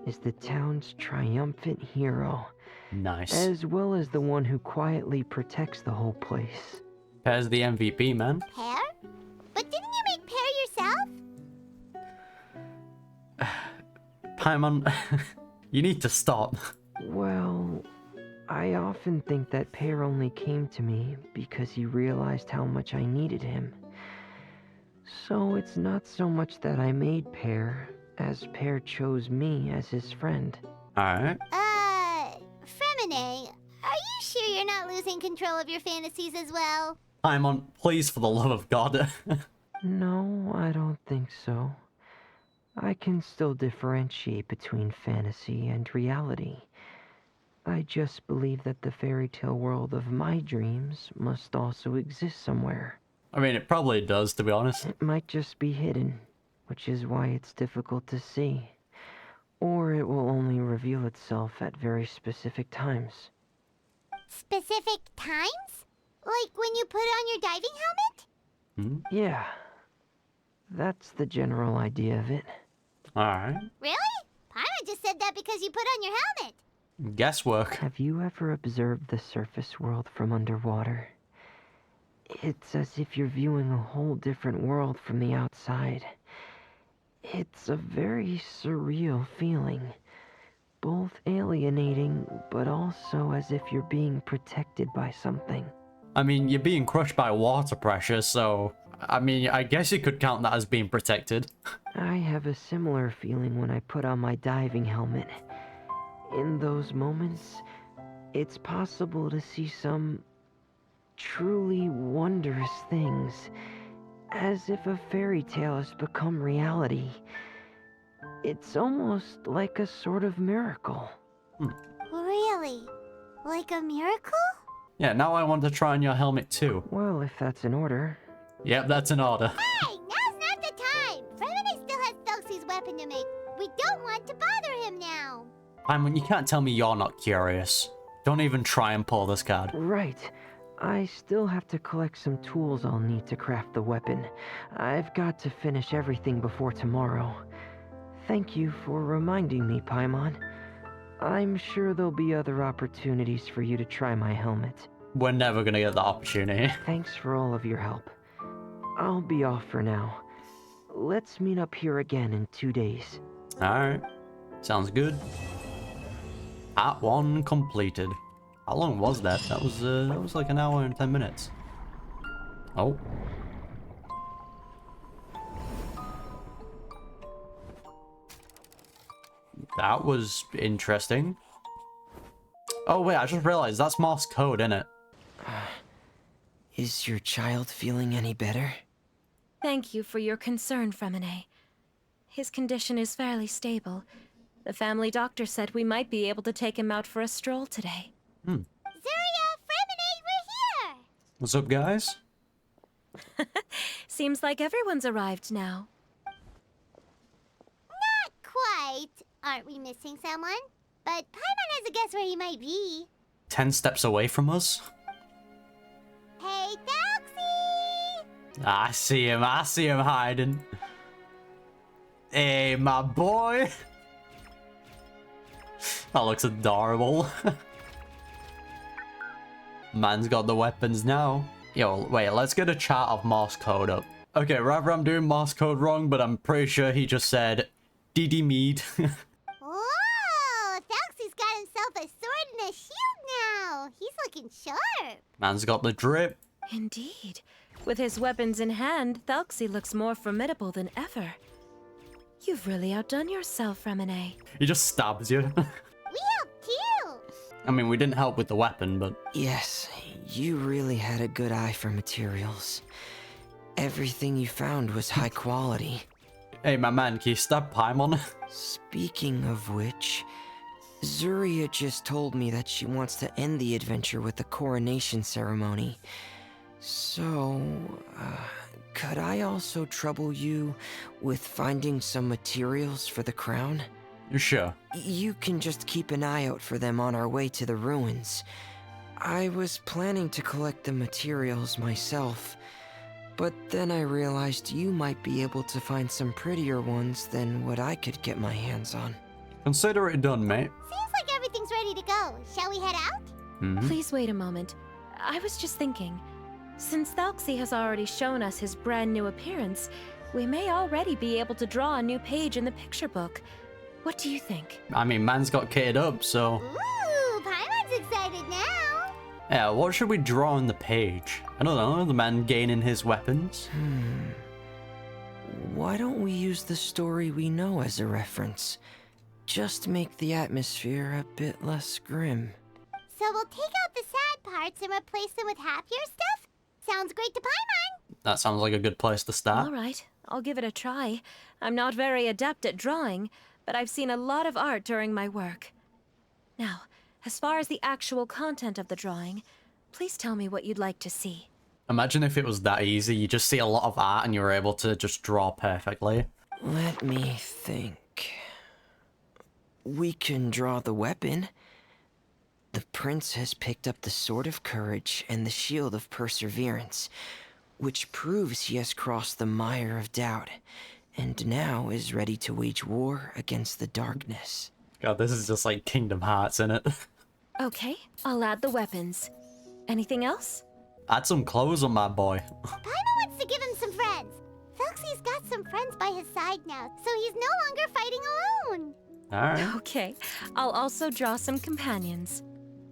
is the town's triumphant hero. Nice. As well as the one who quietly protects the whole place. Pear's the MVP, man. Pear? But didn't you make Pear yourself? Paimon, you need to stop. Well, I often think that Pear only came to me because he realized how much I needed him. So it's not so much that I made Pear, as Pear chose me as his friend. Alright. Freminet, are you sure you're not losing control of your fantasies as well? Paimon, please, for the love of God. No, I don't think so. I can still differentiate between fantasy and reality. I just believe that the fairy tale world of my dreams must also exist somewhere. I mean, it probably does, to be honest. It might just be hidden, which is why it's difficult to see. Or it will only reveal itself at very specific times. Specific times? Like when you put on your diving helmet? Yeah. That's the general idea of it. Alright. Really? Paimon just said that because you put on your helmet. Guesswork. Have you ever observed the surface world from underwater? It's as if you're viewing a whole different world from the outside. It's a very surreal feeling. Both alienating, but also as if you're being protected by something. I mean, you're being crushed by water pressure, so... I mean, I guess you could count that as being protected. I have a similar feeling when I put on my diving helmet. In those moments, it's possible to see some truly wondrous things, as if a fairy tale has become reality. It's almost like a sort of miracle. Really? Like a miracle? Yeah, now I want to try on your helmet too. Well, if that's in order. Yep, that's an order. Hey, now's not the time! Freminet still has Thelxie's weapon to make. We don't want to bother him now. Paimon, you can't tell me you're not curious. Don't even try and pull this card. Right. I still have to collect some tools I'll need to craft the weapon. I've got to finish everything before tomorrow. Thank you for reminding me, Paimon. I'm sure there'll be other opportunities for you to try my helmet. We're never gonna get that opportunity. Thanks for all of your help. I'll be off for now. Let's meet up here again in 2 days. Alright. Sounds good. Part 1 completed. How long was that? That was like an hour and 10 minutes. Oh. That was interesting. Oh wait, I just realized that's Morse code, isn't it? Is your child feeling any better? Thank you for your concern, Freminet. His condition is fairly stable. The family doctor said we might be able to take him out for a stroll today. Zuria, Freminet, we're here! What's up, guys? Seems like everyone's arrived now. Not quite. Aren't we missing someone? But Paimon has a guess where he might be. 10 steps away from us? Hey, Thelxie! I see him hiding. Hey, my boy! That looks adorable. Man's got the weapons now. Yo, wait, let's get a chart of Morse code up. Okay, rather I'm doing Morse code wrong, but I'm pretty sure he just said Didi Mead. Whoa! Thelxie's got himself a sword and a shield now! He's looking sharp! Man's got the drip. Indeed. With his weapons in hand, Thelxie looks more formidable than ever. You've really outdone yourself, Freminet. He just stabs you. We helped too! I mean, we didn't help with the weapon, but... Yes, you really had a good eye for materials. Everything you found was high quality. Hey, my man, can you stab Paimon? Speaking of which, Zuria just told me that she wants to end the adventure with the coronation ceremony. So, could I also trouble you with finding some materials for the crown? You sure? You can just keep an eye out for them on our way to the ruins. I was planning to collect the materials myself, but then I realized you might be able to find some prettier ones than what I could get my hands on. Consider it done, mate. Seems like everything's ready to go. Shall we head out? Please wait a moment. I was just thinking, since Thelxie has already shown us his brand new appearance, we may already be able to draw a new page in the picture book. What do you think? I mean, man's got kitted up, so... Ooh, Paimon's excited now. Yeah, what should we draw on the page? I don't know, the man gaining his weapons? Why don't we use the story we know as a reference? Just make the atmosphere a bit less grim. So we'll take out the sad parts and replace them with happier stuff? Sounds great to Paimon. That sounds like a good place to start. All right, I'll give it a try. I'm not very adept at drawing, but I've seen a lot of art during my work. Now, as far as the actual content of the drawing, please tell me what you'd like to see. Imagine if it was that easy. You just see a lot of art and you're able to just draw perfectly. Let me think. We can draw the weapon. The prince has picked up the Sword of Courage and the Shield of Perseverance, which proves he has crossed the mire of doubt, and now is ready to wage war against the darkness. God, this is just like Kingdom Hearts, isn't it? Okay, I'll add the weapons. Anything else? Add some clothes on my boy. Paimon wants to give him some friends. Thelxie's got some friends by his side now, so he's no longer fighting alone. Alright. Okay, I'll also draw some companions.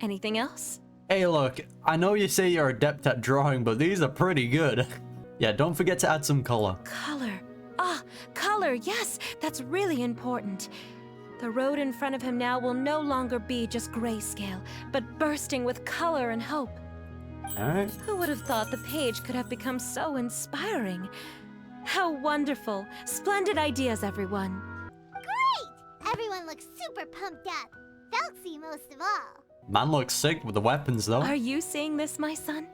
Anything else? Hey, look, I know you say you're adept at drawing, but these are pretty good. Yeah, don't forget to add some color. Color. Ah, color, yes, that's really important. The road in front of him now will no longer be just grayscale, but bursting with color and hope. Alright. Who would have thought the page could have become so inspiring? How wonderful. Splendid ideas, everyone. Great! Everyone looks super pumped up. Thelxie most of all. Man looks sick with the weapons, though. Are you seeing this, my son?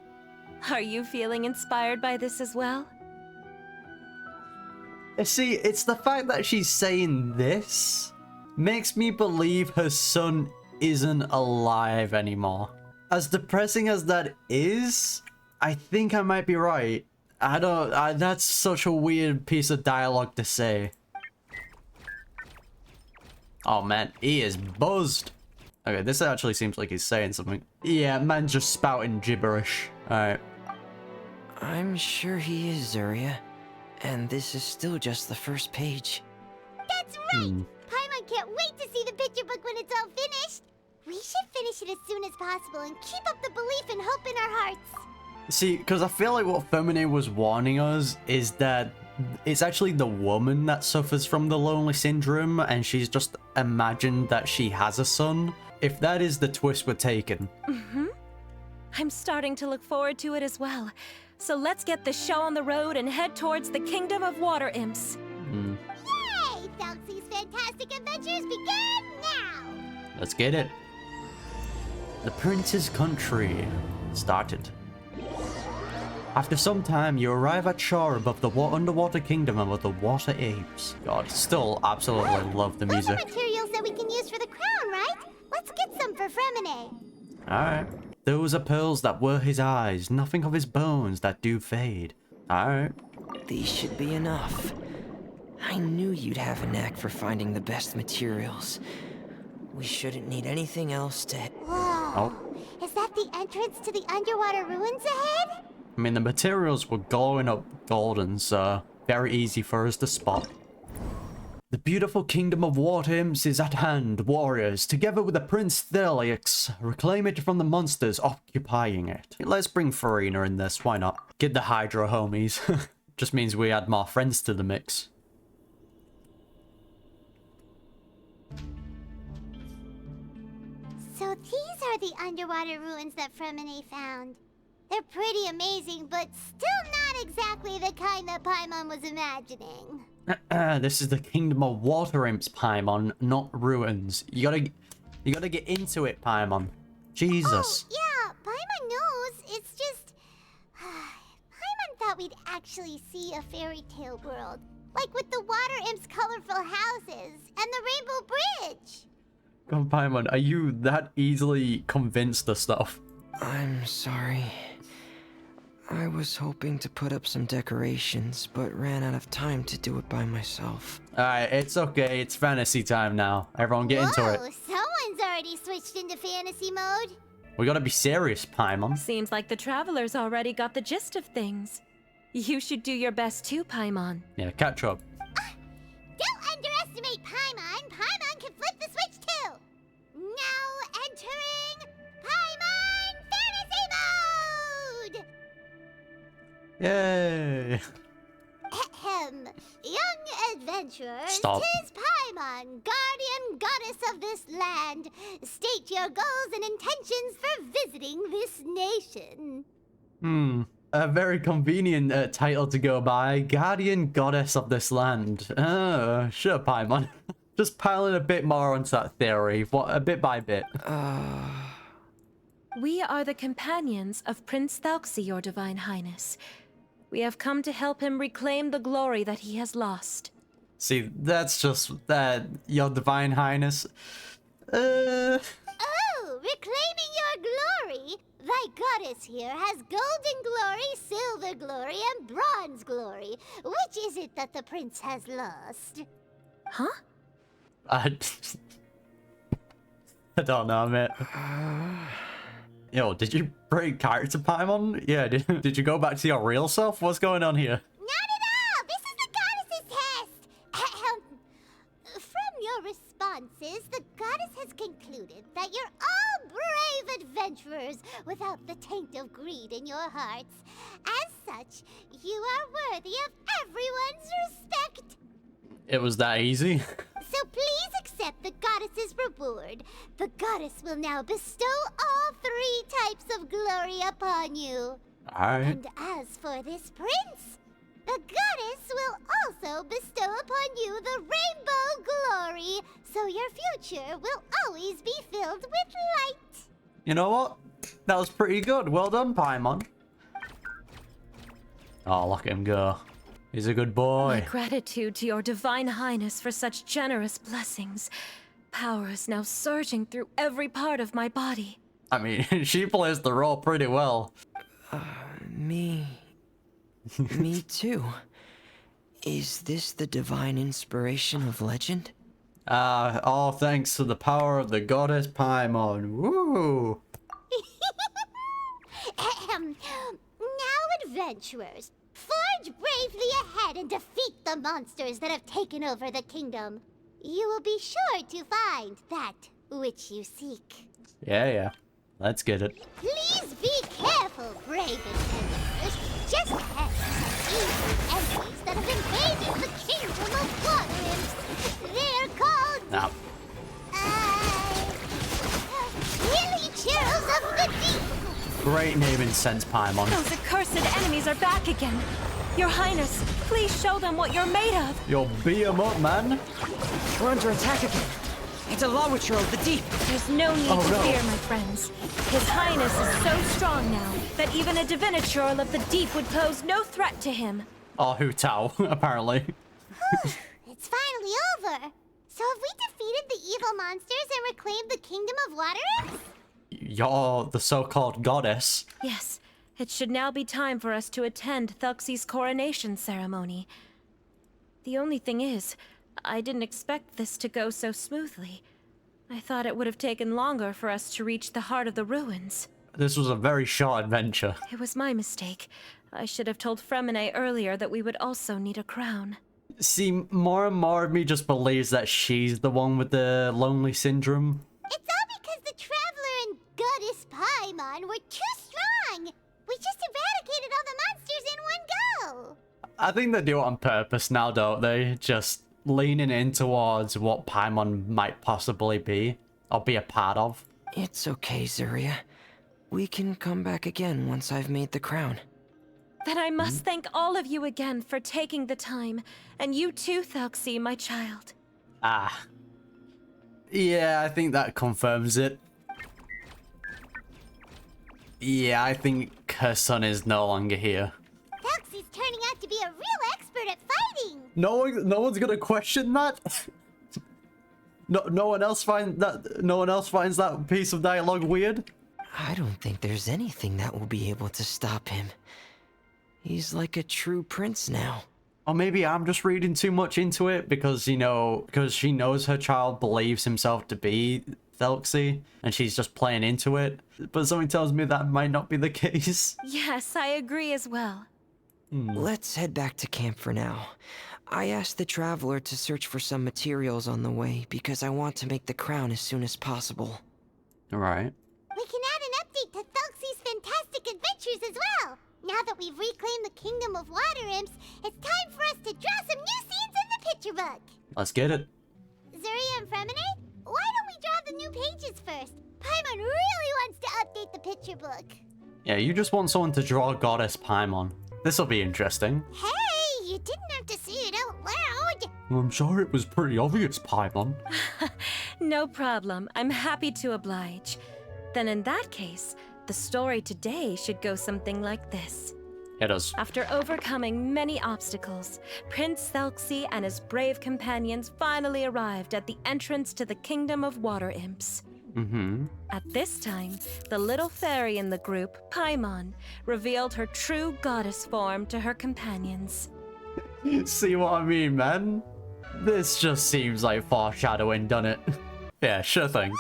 Are you feeling inspired by this as well? See, it's the fact that she's saying this makes me believe her son isn't alive anymore. As depressing as that is, I think I might be right. That's such a weird piece of dialogue to say. Oh man, he is buzzed. Okay, this actually seems like he's saying something. Yeah, man's just spouting gibberish. Alright. I'm sure he is, Zarya. And this is still just the first page. That's right! Paimon can't wait to see the picture book when it's all finished. We should finish it as soon as possible and keep up the belief and hope in our hearts. See, because I feel like what Freminet was warning us is that it's actually the woman that suffers from the lonely syndrome, and she's just imagined that she has a son. If that is the twist we're taking. I'm starting to look forward to it as well. So let's get the show on the road and head towards the Kingdom of Water Imps. Yay! Thelxie's fantastic adventures begin now! Let's get it. The Prince's Country started. After some time, you arrive at shore above the underwater kingdom of the Water Apes. God, still absolutely love the music. Those are materials that we can use for the crown, right? Let's get some for Freminet. Alright. Those are pearls that were his eyes, nothing of his bones that do fade. Alright. These should be enough. I knew you'd have a knack for finding the best materials. We shouldn't need anything else to... Whoa. Is that the entrance to the underwater ruins ahead? I mean, the materials were glowing up golden, so very easy for us to spot. The beautiful kingdom of Water Imps is at hand, warriors. Together with the Prince Thelxie, reclaim it from the monsters occupying it. Let's bring Freminet in this, why not? Get the Hydra homies. Just means we add more friends to the mix. So these are the underwater ruins that Freminet found. They're pretty amazing, but still not exactly the kind that Paimon was imagining. This is the kingdom of Water Imps, Paimon, not ruins. You gotta get into it, Paimon. Jesus. Oh, yeah, Paimon knows. It's just... Paimon thought we'd actually see a fairy tale world. Like with the Water Imps' colorful houses and the Rainbow Bridge. God, Paimon, are you that easily convinced of stuff? I'm sorry. I was hoping to put up some decorations, but ran out of time to do it by myself. Alright, it's okay. It's fantasy time now. Everyone get into it. Whoa, someone's already switched into fantasy mode. We gotta be serious, Paimon. Seems like the travelers already got the gist of things. You should do your best too, Paimon. Yeah, catch up. Don't underestimate Paimon. Paimon can flip the switch too. Now entering Paimon Fantasy Mode! Yay! Ahem. Young adventurers, Stop. 'tis Paimon, guardian goddess of this land. State your goals and intentions for visiting this nation. A very convenient title to go by. Guardian Goddess of this land. Sure, Paimon. Just piling a bit more onto that theory, a bit by bit. We are the companions of Prince Thelxie, your divine highness. We have come to help him reclaim the glory that he has lost. See, that's just your divine highness. Oh, reclaiming your glory? Thy goddess here has golden glory, silver glory, and bronze glory. Which is it that the prince has lost? Huh? I don't know, mate. Yo, did you break character, Paimon? Yeah, did you go back to your real self? What's going on here? Not at all! This is the goddess's test! Ahem. From your responses, the goddess has concluded that you're all brave adventurers without the taint of greed in your hearts. As such, you are worthy of everyone's respect. It was that easy? So please accept the goddess's reward. The goddess will now bestow all 3 types of glory upon you. Alright. And as for this prince, the goddess will also bestow upon you the rainbow glory, so your future will always be filled with light. You know what? That was pretty good. Well done, Paimon. Oh, look at him go. He's a good boy. My gratitude to your divine highness for such generous blessings. Power is now surging through every part of my body. I mean, she plays the role pretty well. Me too. Is this the divine inspiration of legend? All thanks to the power of the goddess Paimon. Woo! Ahem. Now, adventurers, forge bravely ahead and defeat the monsters that have taken over the kingdom. You will be sure to find that which you seek. Yeah. Let's get it. Please be careful, brave adventurers. Just ahead are some evil enemies that have invaded the kingdom of water imps. They're called... Now, Villagers of the deep. great naming sense, Paimon. Those accursed enemies are back again. Your highness, please show them what you're made of. You'll beat him up, man. We're under attack again. It's a Lawitcher of the deep. There's no need Oh, to no. fear, my friends. His highness is so strong now that even a diviniture of the deep would pose no threat to him. Oh, Hu Tao, apparently. It's finally over. So have we defeated the evil monsters and reclaimed the kingdom of water imps? You're the so-called goddess. Yes, it should now be time for us to attend Thelxie's coronation ceremony. The only thing is, I didn't expect this to go so smoothly. I thought it would have taken longer for us to reach the heart of the ruins. This was a very short adventure. It was my mistake. I should have told Freminet earlier that we would also need a crown. See, more and more of me just believes that she's the one with the lonely syndrome. It's all because the Traveler and Goddess Paimon were too strong. We just eradicated all the monsters in one go. I think they do it on purpose now, don't they? Just leaning in towards what Paimon might possibly be, or be a part of. It's okay, Zuria. We can come back again once I've made the crown. Then I must thank all of you again for taking the time, and you too, Thelxie, my child. Ah. Yeah, I think that confirms it. Yeah, I think her son is no longer here. Thelxie's turning out to be a real expert at fighting. No one's gonna question that. No one else finds that piece of dialogue weird. I don't think there's anything that will be able to stop him. He's like a true prince now. Or maybe I'm just reading too much into it because, you know, because she knows her child believes himself to be Thelxie and she's just playing into it. But something tells me that might not be the case. Yes, I agree as well. Let's head back to camp for now. I asked the traveler to search for some materials on the way because I want to make the crown as soon as possible. Alright. We can add an update to Thelxie's fantastic adventures as well. Now that we've reclaimed the Kingdom of Water Imps, it's time for us to draw some new scenes in the picture book. Let's get it. Zuria and Freminet, why don't we draw the new pages first? Paimon really wants to update the picture book. Yeah, you just want someone to draw Goddess Paimon. This'll be interesting. Hey, you didn't have to say it out loud. I'm sure it was pretty obvious, Paimon. No problem. I'm happy to oblige. Then in that case, the story today should go something like this. It does. After overcoming many obstacles, Prince Thelxie and his brave companions finally arrived at the entrance to the Kingdom of Water Imps. At this time, the little fairy in the group, Paimon, revealed her true goddess form to her companions. See what I mean, man? This just seems like foreshadowing, doesn't it? Yeah, sure thing.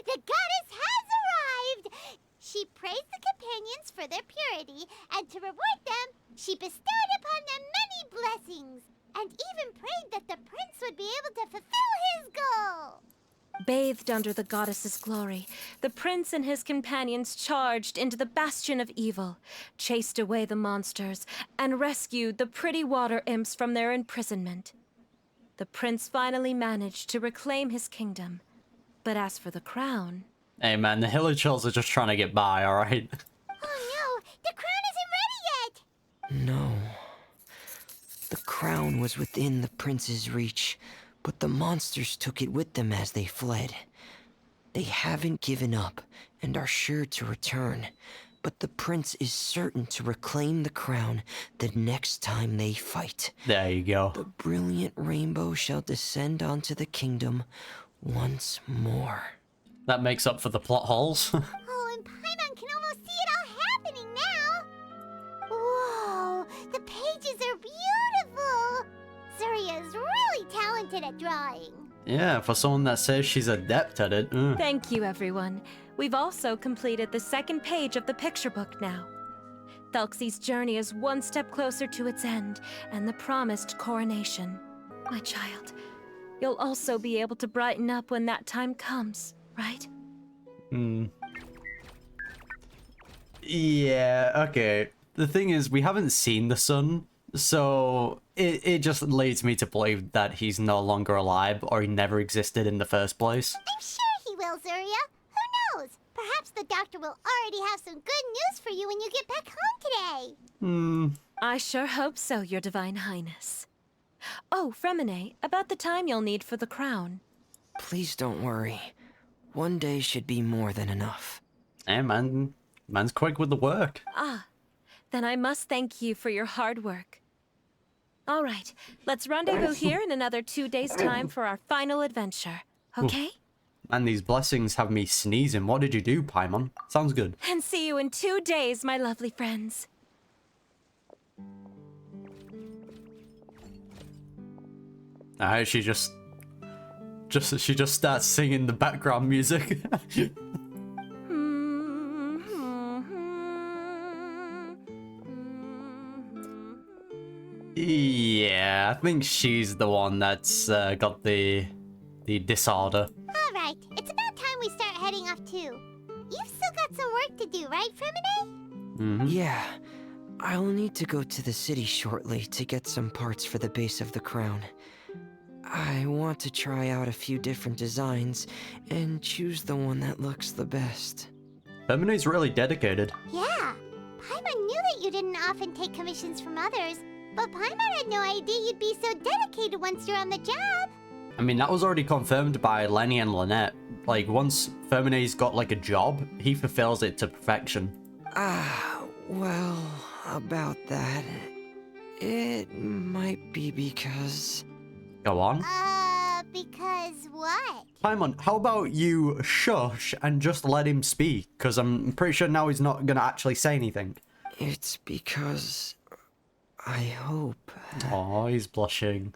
The goddess has arrived! She praised the companions for their purity, and to reward them, she bestowed upon them many blessings, and even prayed that the prince would be able to fulfill his goal. Bathed under the goddess's glory, the prince and his companions charged into the bastion of evil, chased away the monsters, and rescued the pretty water imps from their imprisonment. The prince finally managed to reclaim his kingdom. But as for the crown... Hey man, the Hillachels are just trying to get by, alright? Oh no, the crown isn't ready yet! No. The crown was within the prince's reach, but the monsters took it with them as they fled. They haven't given up and are sure to return, but the prince is certain to reclaim the crown the next time they fight. There you go. The brilliant rainbow shall descend onto the kingdom once more. That makes up for the plot holes. Oh, and Paimon can almost see it all happening now! Whoa, the pages are beautiful! Zuria is really talented at drawing. Yeah, for someone that says she's adept at it. Thank you, everyone. We've also completed the second page of the picture book now. Thelxie's journey is one step closer to its end, and the promised coronation. My child, you'll also be able to brighten up when that time comes, right? Yeah, okay. The thing is, we haven't seen the sun, so it just leads me to believe that he's no longer alive or he never existed in the first place. I'm sure he will, Zuria. Who knows? Perhaps the doctor will already have some good news for you when you get back home today. I sure hope so, Your Divine Highness. Oh, Freminet, about the time you'll need for the crown. Please don't worry. One day should be more than enough. Hey man, man's quick with the work. Ah, then I must thank you for your hard work. All right, let's rendezvous here in another 2 days' time for our final adventure, okay? And these blessings have me sneezing. What did you do, Paimon? Sounds good. And see you in 2 days, my lovely friends. Alright, she just starts singing the background music. Yeah, I think she's the one that's got the disorder. Alright, it's about time we start heading off too. You've still got some work to do, right, Freminet? Yeah. I'll need to go to the city shortly to get some parts for the base of the crown. I want to try out a few different designs and choose the one that looks the best. Feminet's really dedicated. Yeah, Paimon knew that you didn't often take commissions from others, but Paimon had no idea you'd be so dedicated once you're on the job. I mean, that was already confirmed by Lenny and Lynette. Like, once Feminet's got, like, a job, he fulfills it to perfection. Well, about that, it might be because... Go on. Because Because what? Paimon, how about you shush and just let him speak? Because I'm pretty sure now he's not gonna actually say anything. It's because I hope. Oh, he's blushing.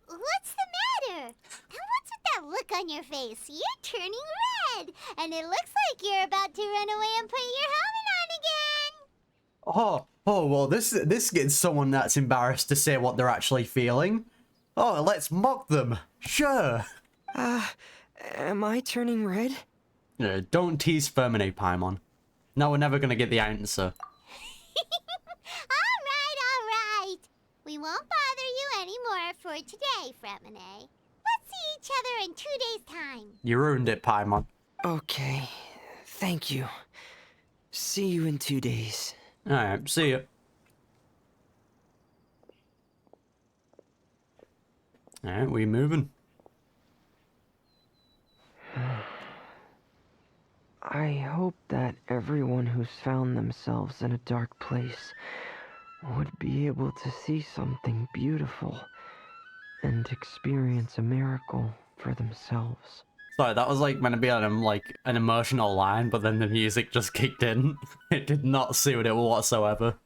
What's the matter? And what's with that look on your face? You're turning red, and it looks like you're about to run away and put your helmet on again. Well, this gets someone that's embarrassed to say what they're actually feeling. Oh, let's mock them. Sure. Am I turning red? Don't tease Freminet, Paimon. Now we're never gonna get the answer. All right. We won't bother you anymore for today, Freminet. Let's see each other in 2 days' time. You ruined it, Paimon. Okay. Thank you. See you in 2 days. Alright, see ya. Alright, we moving? I hope that everyone who's found themselves in a dark place would be able to see something beautiful and experience a miracle for themselves. Sorry, that was like meant to be an emotional line, but then the music just kicked in. It did not suit it whatsoever.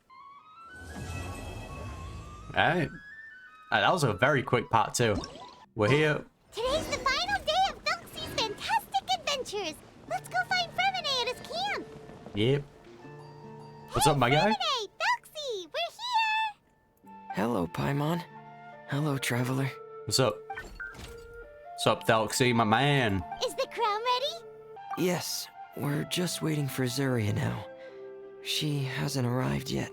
Alright. That was a very quick part too. We're here. Today's the final day of Thelxie's fantastic adventures. Let's go find Freminet at his camp. Yep. What's up, my guy? Freminet, Thelxie, we're here. Hello, Paimon. Hello, traveler. What's up? What's up, Thelxie, my man? Is the crown ready? Yes, we're just waiting for Zuria now. She hasn't arrived yet.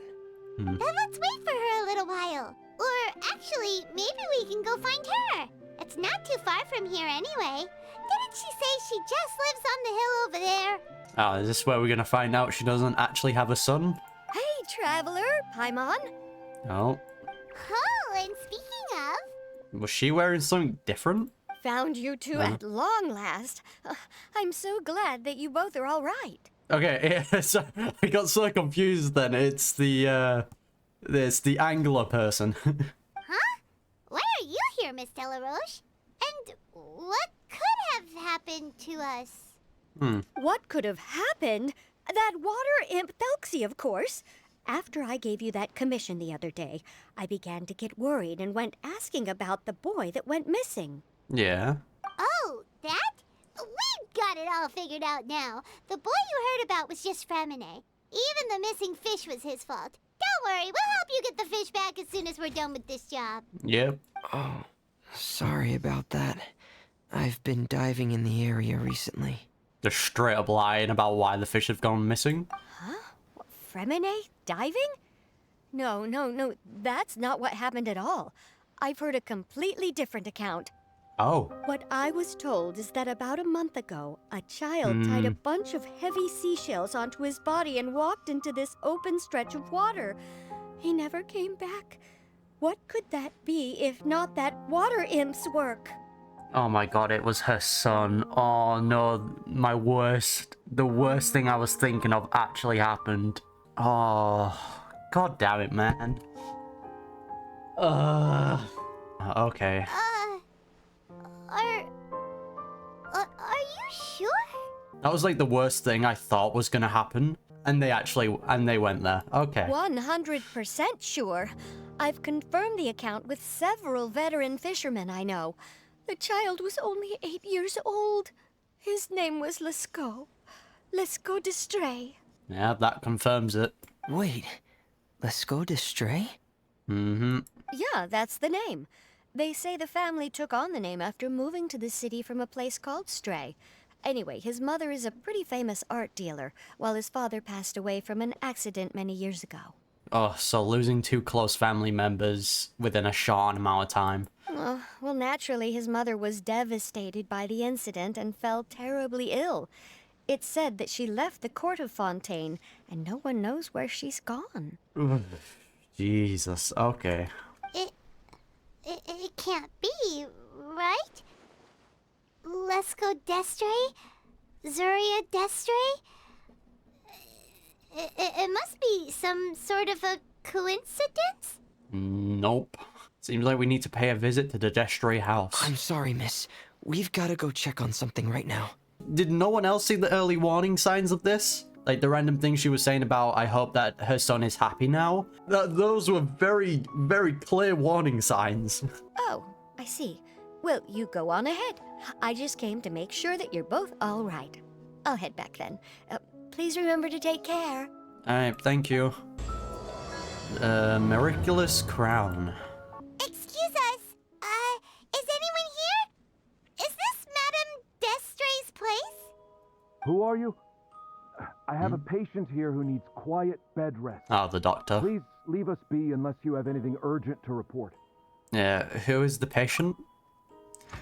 Then let's wait for her a little while. Or actually, maybe we can go find her. It's not too far from here anyway. Didn't she say she just lives on the hill over there? Oh, is this where we're gonna find out she doesn't actually have a son? Hey, traveler, Paimon. Oh. Oh, and speaking of... Was she wearing something different? Found you two at long last. I'm so glad that you both are all right. Okay, yeah, so I got so confused then. It's the angler person. Huh? Why are you here, Miss Delaroche? And what could have happened to us? What could have happened? That water imp Thelxie, of course. After I gave you that commission the other day, I began to get worried and went asking about the boy that went missing. Yeah. Oh, that? We've got it all figured out now. The boy you heard about was just Freminet. Even the missing fish was his fault. Don't worry, we'll help you get the fish back as soon as we're done with this job. Yep. Oh, sorry about that. I've been diving in the area recently. Just straight up lying about why the fish have gone missing. Freminet? Diving? No, that's not what happened at all. I've heard a completely different account. Oh. What I was told is that about a month ago, a child tied a bunch of heavy seashells onto his body and walked into this open stretch of water. He never came back. What could that be if not that water imp's work? Oh my god, it was her son. Oh no, the worst thing I was thinking of actually happened. Oh, god damn it, man. Okay. Are you sure? That was like the worst thing I thought was gonna happen. And they went there. Okay. 100% sure. I've confirmed the account with several veteran fishermen I know. The child was only 8 years old. His name was Destree. Destree. Yeah, that confirms it. Wait, let's go Destree? Yeah, that's the name. They say the family took on the name after moving to the city from a place called Stray. Anyway, his mother is a pretty famous art dealer, while his father passed away from an accident many years ago. Oh, so losing 2 close family members within a short amount of time. Well, naturally, his mother was devastated by the incident and fell terribly ill. It's said that she left the court of Fontaine, and no one knows where she's gone. Jesus, okay. It can't be, right? Destree? Zuria Destree? It must be some sort of a coincidence? Nope. Seems like we need to pay a visit to the Destree house. I'm sorry, miss. We've got to go check on something right now. Did no one else see the early warning signs of this? Like the random things she was saying about, I hope that her son is happy now? Those were very, very clear warning signs. Oh, I see. Well, you go on ahead. I just came to make sure that you're both all right. I'll head back then. Please remember to take care. Alright, thank you. Miraculous crown. Excuse us. Is anyone here? Is this Madame Destree's place? Who are you? I have a patient here who needs quiet bed rest. Oh, the doctor. Please leave us be unless you have anything urgent to report. Yeah, who is the patient?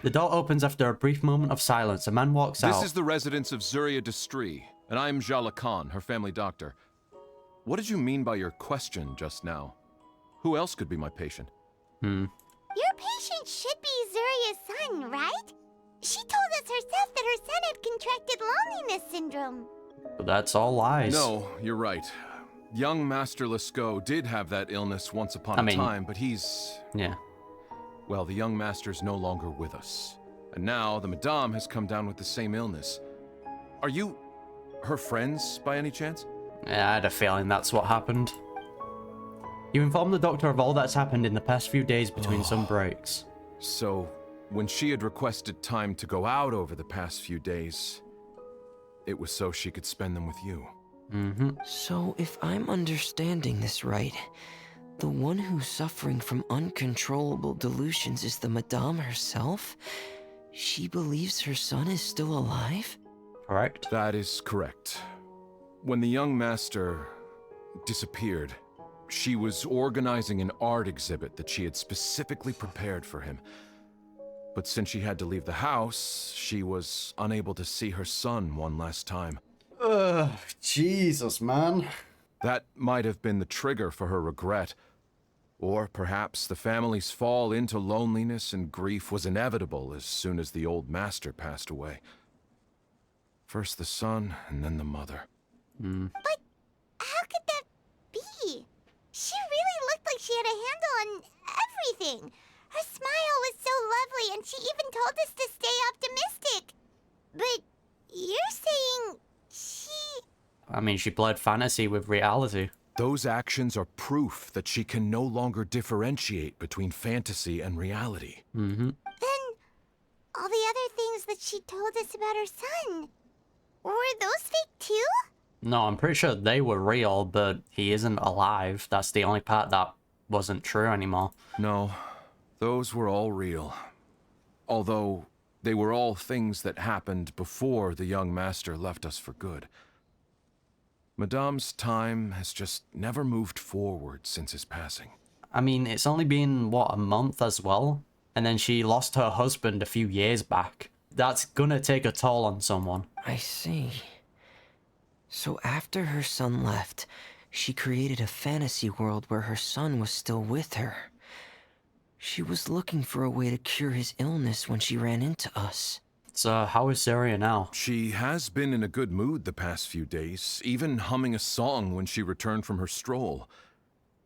The door opens after a brief moment of silence. A man walks out. This is the residence of Zuria Destree, and I'm Jala Khan, her family doctor. What did you mean by your question just now? Who else could be my patient? Your patient should be Zuria's son, right? She told us herself that her son had contracted loneliness syndrome. But that's all lies. No, you're right. Young Master Lescaut did have that illness once upon a time, but he's... Yeah. Well, the young master's no longer with us. And now the Madame has come down with the same illness. Are you her friends, by any chance? Yeah, I had a feeling that's what happened. You informed the doctor of all that's happened in the past few days between some breaks. So, when she had requested time to go out over the past few days, it was so she could spend them with you. So, if I'm understanding this right, the one who's suffering from uncontrollable delusions is the Madame herself? She believes her son is still alive? Correct? That is correct. When the young master disappeared, she was organizing an art exhibit that she had specifically prepared for him. But since she had to leave the house, she was unable to see her son one last time. Ugh, Jesus, man. That might have been the trigger for her regret. Or perhaps the family's fall into loneliness and grief was inevitable as soon as the old master passed away. First the son, and then the mother. But how could that be? She really looked like she had a handle on everything. Her smile was so lovely, and she even told us to stay optimistic. But you're saying she... I mean, she blurred fantasy with reality. Those actions are proof that she can no longer differentiate between fantasy and reality. Then all the other things that she told us about her son, were those fake too? No, I'm pretty sure they were real, but he isn't alive. That's the only part that wasn't true anymore. No, those were all real. Although they were all things that happened before the young master left us for good. Madame's time has just never moved forward since his passing. I mean, it's only been, what, a month as well? And then she lost her husband a few years back. That's gonna take a toll on someone. I see. So after her son left, she created a fantasy world where her son was still with her. She was looking for a way to cure his illness when she ran into us. So how is Syria now? She has been in a good mood the past few days, even humming a song when she returned from her stroll.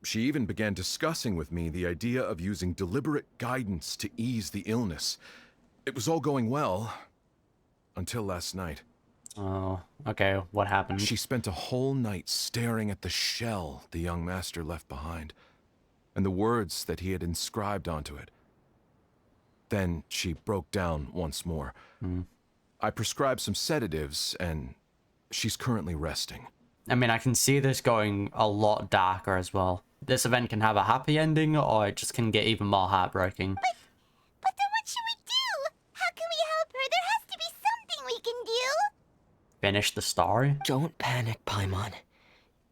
She even began discussing with me the idea of using deliberate guidance to ease the illness. It was all going well, until last night. Oh, okay, what happened? She spent a whole night staring at the shell the young master left behind, and the words that he had inscribed onto it. Then she broke down once more. I prescribed some sedatives, and she's currently resting. I mean, I can see this going a lot darker as well. This event can have a happy ending, or it just can get even more heartbreaking. But then what should we do? How can we help her? There has to be something we can do. Finish the story? Don't panic, Paimon.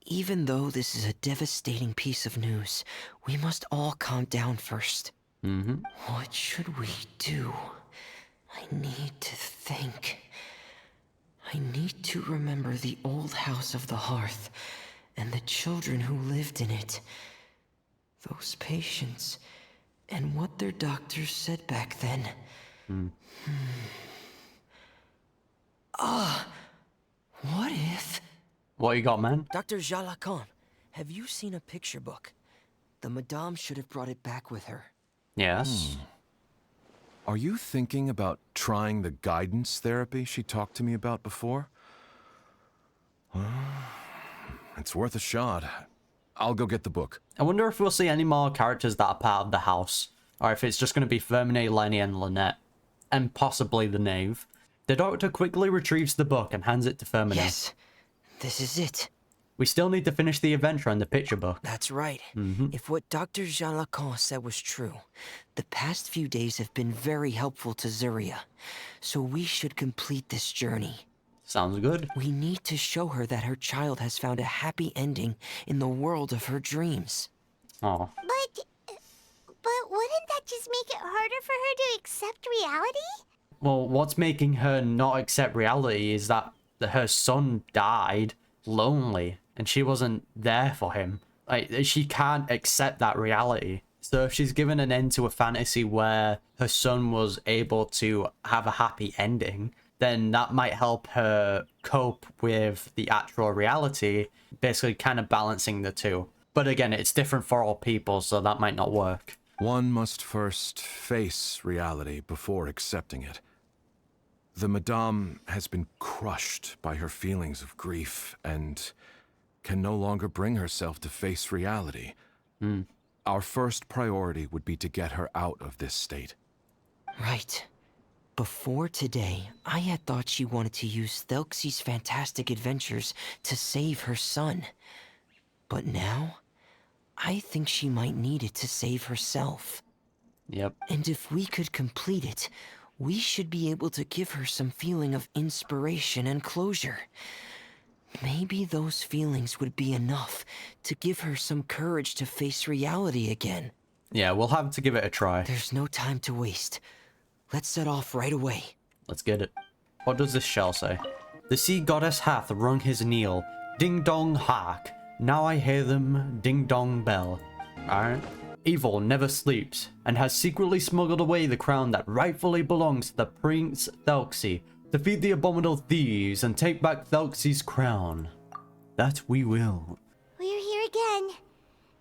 Even though this is a devastating piece of news, we must all calm down first. What should we do? I need to think. I need to remember the old house of the hearth and the children who lived in it. Those patients and what their doctors said back then. What if... What you got, man? Dr. Jala Khan, have you seen a picture book? The Madame should have brought it back with her. Yes. Are you thinking about trying the guidance therapy she talked to me about before? It's worth a shot. I'll go get the book. I wonder if we'll see any more characters that are part of the house, or if it's just going to be Freminet, Lenny, and Lynette, and possibly the Knave. The doctor quickly retrieves the book and hands it to Freminet. Yes, this is it. We still need to finish the adventure and the picture book. That's right. If what Dr. Jean Lacan said was true, the past few days have been very helpful to Zuria. So we should complete this journey. Sounds good. We need to show her that her child has found a happy ending in the world of her dreams. Oh. But wouldn't that just make it harder for her to accept reality? Well, what's making her not accept reality is that her son died lonely and she wasn't there for him. Like, she can't accept that reality. So if she's given an end to a fantasy where her son was able to have a happy ending, then that might help her cope with the actual reality, basically kind of balancing the two. But again, it's different for all people, so that might not work. One must first face reality before accepting it. The Madame has been crushed by her feelings of grief and can no longer bring herself to face reality. Our first priority would be to get her out of this state. Right. Before today, I had thought she wanted to use Thelxie's fantastic adventures to save her son. But now, I think she might need it to save herself. Yep. And if we could complete it, we should be able to give her some feeling of inspiration and closure. Maybe those feelings would be enough to give her some courage to face reality again. Yeah, we'll have to give it a try. There's no time to waste. Let's set off right away. Let's get it. What does this shell say? The sea goddess hath rung his knell. Ding dong hark. Now I hear them ding dong bell. Alright. Evil never sleeps, and has secretly smuggled away the crown that rightfully belongs to the Prince Thelxie. Defeat the abominable thieves and take back Thelxie's crown. That we will. We're here again.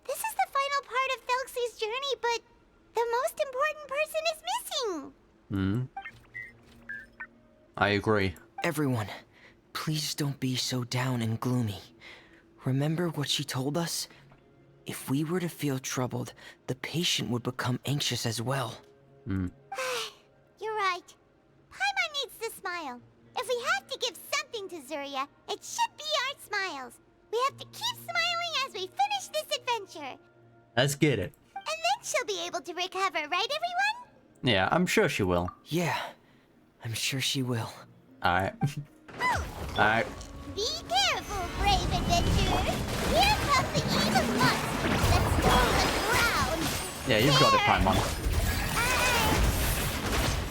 This is the final part of Thelxie's journey, but the most important person is missing. I agree. Everyone, please don't be so down and gloomy. Remember what she told us? If we were to feel troubled, the patient would become anxious as well. You're right. Paimon needs to smile. If we have to give something to Zuria, it should be our smiles. We have to keep smiling as we finish this adventure. Let's get it. And then she'll be able to recover, right everyone? Yeah, I'm sure she will. Yeah, I'm sure she will. Alright. Alright. Be careful, brave adventurers. Here comes the evil monster that stole the crown. Yeah, you've got it, Paimon.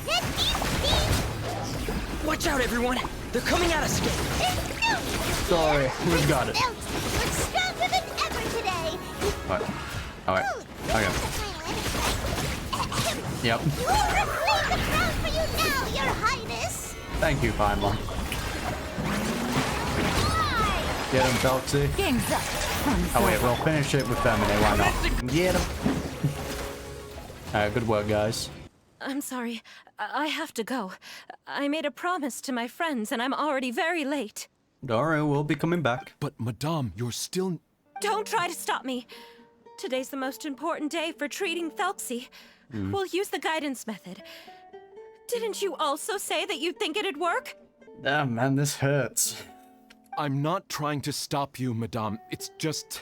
Let me see. Watch out, everyone! They're coming at us again! There's no need to Sorry, fear. we've got it. Thelxie looks stronger than ever today. Alright. Alright. Okay. Yep. You will reclaim the crown for you now, Your Highness. Thank you, Paimon. Get him, Thelxie. Game's up. Oh wait, we'll finish it with Freminet, why not? Get him! Alright, good work, guys. I'm sorry. I have to go. I made a promise to my friends, and I'm already very late. Alright, we'll be coming back. But, Madame, you're still... Don't try to stop me. Today's the most important day for treating Thelxie. We'll use the guidance method. Didn't you also say that you'd think it'd work? Ah, man, this hurts. I'm not trying to stop you, Madame. It's just...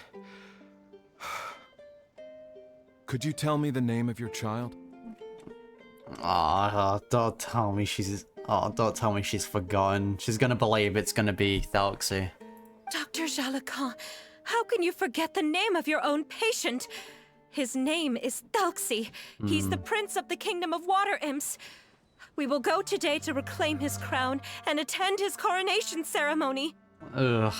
Could you tell me the name of your child? Don't tell me she's... Oh, don't tell me she's forgotten. She's gonna believe it's gonna be Thelxie. Dr. Jalacan, how can you forget the name of your own patient? His name is Thelxie. He's the prince of the kingdom of water imps. We will go today to reclaim his crown and attend his coronation ceremony. Ugh.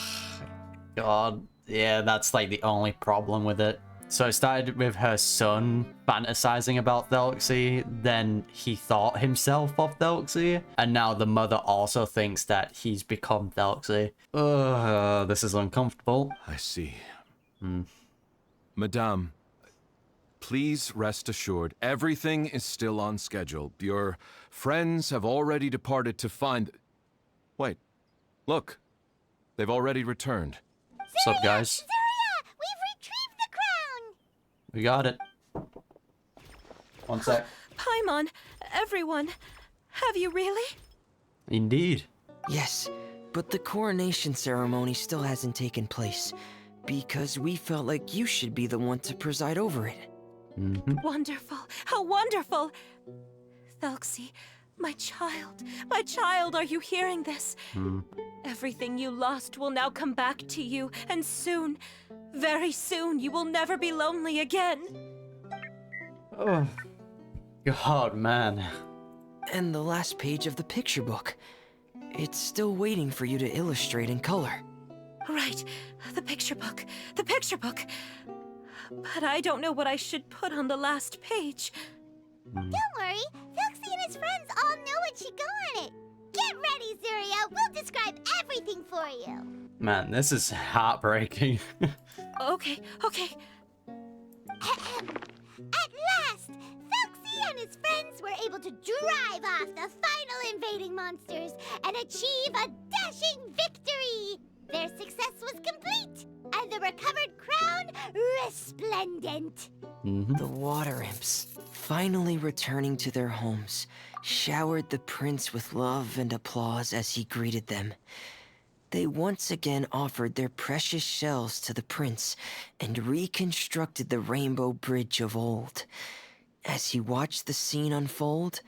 God. Yeah, that's like the only problem with it. So it started with her son fantasizing about Thelxie, then he thought himself of Thelxie, and now the mother also thinks that he's become Thelxie. Ugh, this is uncomfortable. I see. Madame, Please rest assured, everything is still on schedule. Your friends have already departed to find... Wait, look. They've already returned. What's up, guys? Zarya! We've retrieved the crown! We got it. One sec. Paimon, everyone, have you really? Indeed. Yes, but the coronation ceremony still hasn't taken place. Because we felt like you should be the one to preside over it. Wonderful! How wonderful! Thelxie, my child, are you hearing this? Everything you lost will now come back to you, and soon, very soon, you will never be lonely again. Oh. God, man. And the last page of the picture book. It's still waiting for you to illustrate in color. Right, the picture book. But I don't know what I should put on the last page. Don't worry, Thelxie and his friends all know what should go on it. Get ready, Zarya. We'll describe everything for you. Man, this is heartbreaking. Okay. At last, Thelxie and his friends were able to drive off the final invading monsters and achieve a dashing victory. Their success was complete, and the recovered crown resplendent. The water imps, finally returning to their homes, showered the prince with love and applause as he greeted them. They once again offered their precious shells to the prince and reconstructed the rainbow bridge of old. As he watched the scene unfold,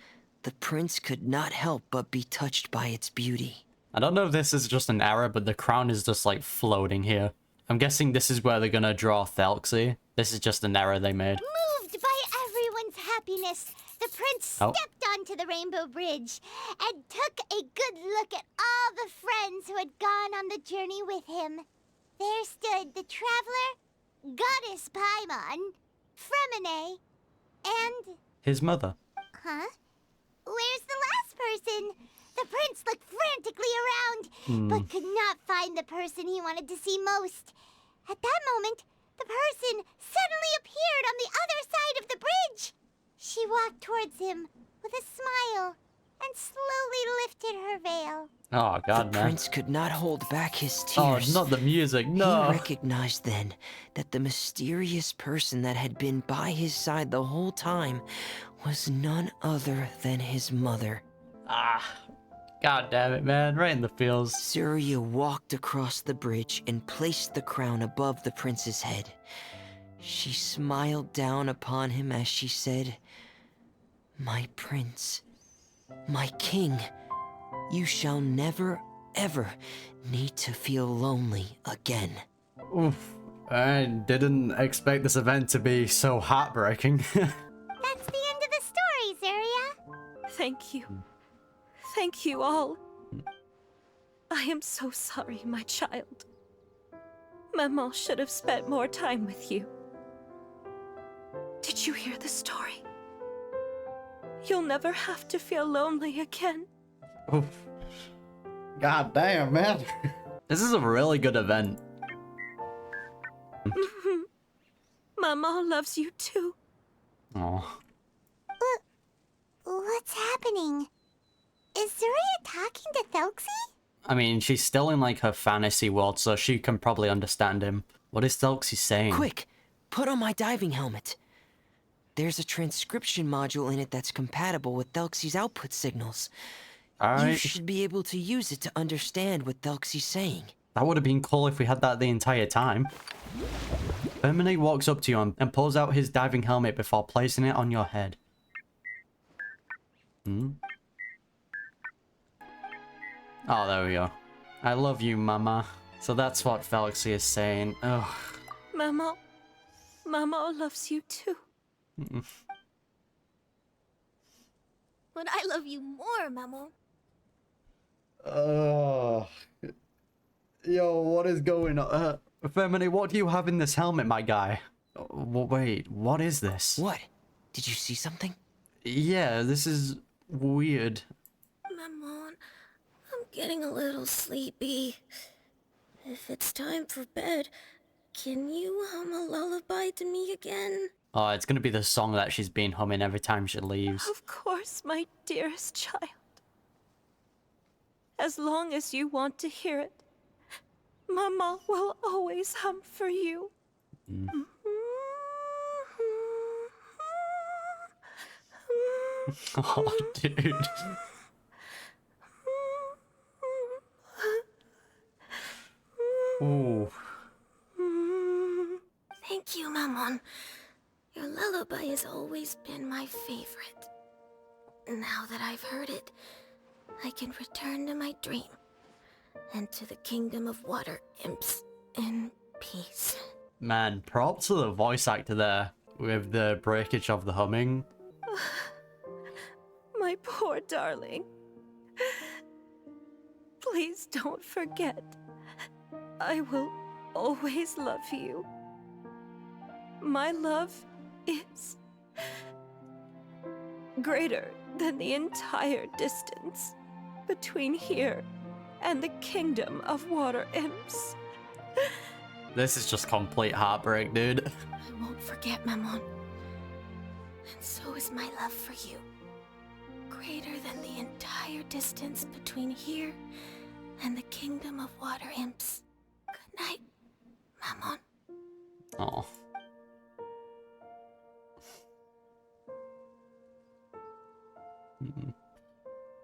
the prince could not help but be touched by its beauty. I don't know if this is just an error, but the crown is just like floating here. I'm guessing this is where they're gonna draw Thelxie. This is just an error they made. Moved by everyone's happiness, the prince stepped onto the rainbow bridge and took a good look at all the friends who had gone on the journey with him. There stood the traveler, Goddess Paimon, Freminet, and... His mother. Huh? Where's the last person? The prince looked frantically around, but could not find the person he wanted to see most. At that moment, the person suddenly appeared on the other side of the bridge. She walked towards him with a smile and slowly lifted her veil. Oh, God, The man. prince could not hold back his Oh, tears. not the music, He no. recognized then that the mysterious person that had been by his side the whole time was none other than his mother. Ah. God damn it, man. Right in the feels. Zarya walked across the bridge and placed the crown above the prince's head. She smiled down upon him as she said, "My prince, my king, you shall never, ever need to feel lonely again." Oof. I didn't expect this event to be so heartbreaking. That's the end of the story, Zarya. Thank you. Thank you all. I am so sorry, my child. Maman should have spent more time with you. Did you hear the story? You'll never have to feel lonely again. Oof. God damn, man. This is a really good event. Maman loves you too. Oh. What's happening? Is Zarya talking to Thelxie? I mean, she's still in like her fantasy world, so she can probably understand him. What is Thelxie saying? Quick, put on my diving helmet. There's a transcription module in it that's compatible with Thelxie's output signals. You Alright. should be able to use it to understand what Thelxie's saying. That would have been cool if we had that the entire time. Freminet walks up to you and pulls out his diving helmet before placing it on your head. Oh, there we go. I love you, Mama. So that's what Thelxie is saying. Ugh. Maman loves you too. But I love you more, Maman. Yo, what is going on? Freminet, what do you have in this helmet, my guy? Wait, what is this? What? Did you see something? Yeah, this is weird. Maman, I'm getting a little sleepy. If it's time for bed, can you hum a lullaby to me again? Oh, it's gonna be the song that she's been humming every time she leaves. Of course, my dearest child. As long as you want to hear it, Mama will always hum for you. Oh, dude. Ooh. Thank you, Mammon. Your lullaby has always been my favorite. Now that I've heard it, I can return to my dream and to the kingdom of water imps in peace. Man, props to the voice actor there with the breakage of the humming. My poor darling. Please don't forget. I will always love you. My love is greater than the entire distance between here and the kingdom of water imps. This is just complete heartbreak, dude. I won't forget, Mammon. And so is my love for you. Greater than the entire distance between here and the kingdom of water imps. Good night, Mammon. Oh.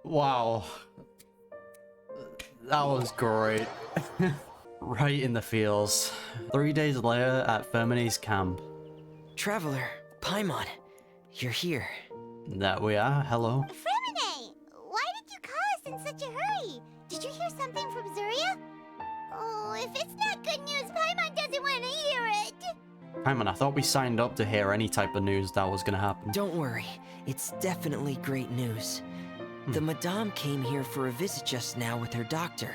Wow. That was great. Right in the feels. 3 days later at Fremine's camp. Traveler, Paimon, you're here. That we are. Hello. Freminet, why did you call us in such a hurry? Did you hear something from Zuria? Oh, if it's not good news, Paimon doesn't want to hear it. Paimon, I thought we signed up to hear any type of news that was gonna happen. Don't worry, it's definitely great news. The Madame came here for a visit just now with her doctor.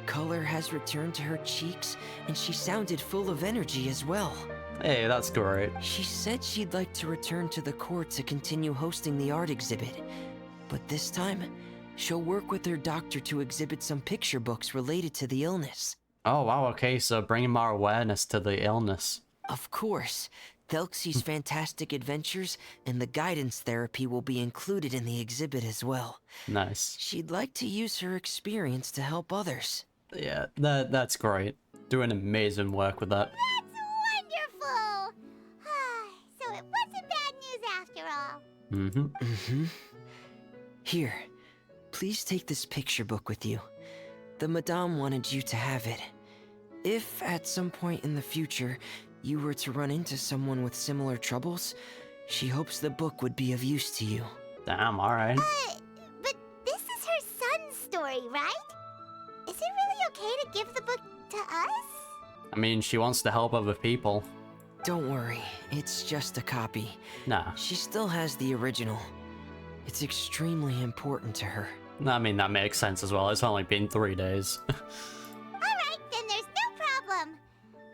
Color has returned to her cheeks, and she sounded full of energy as well. Hey, that's great. She said she'd like to return to the court to continue hosting the art exhibit. But this time, she'll work with her doctor to exhibit some picture books related to the illness. Oh, wow, okay, so bringing more awareness to the illness. Of course, Thelxie's fantastic adventures and the guidance therapy will be included in the exhibit as well. Nice. She'd like to use her experience to help others. Yeah, that's great. Doing amazing work with that. That's wonderful. So it wasn't bad news after all. Here, please take this picture book with you. The Madame wanted you to have it. If at some point in the future you were to run into someone with similar troubles, she hopes the book would be of use to you. Damn, alright. But this is her son's story, right? Is it really okay to give the book to us? I mean, she wants to help other people. Don't worry, it's just a copy. Nah. She still has the original. It's extremely important to her. I mean, that makes sense as well. It's only been 3 days. Alright, then there's no problem.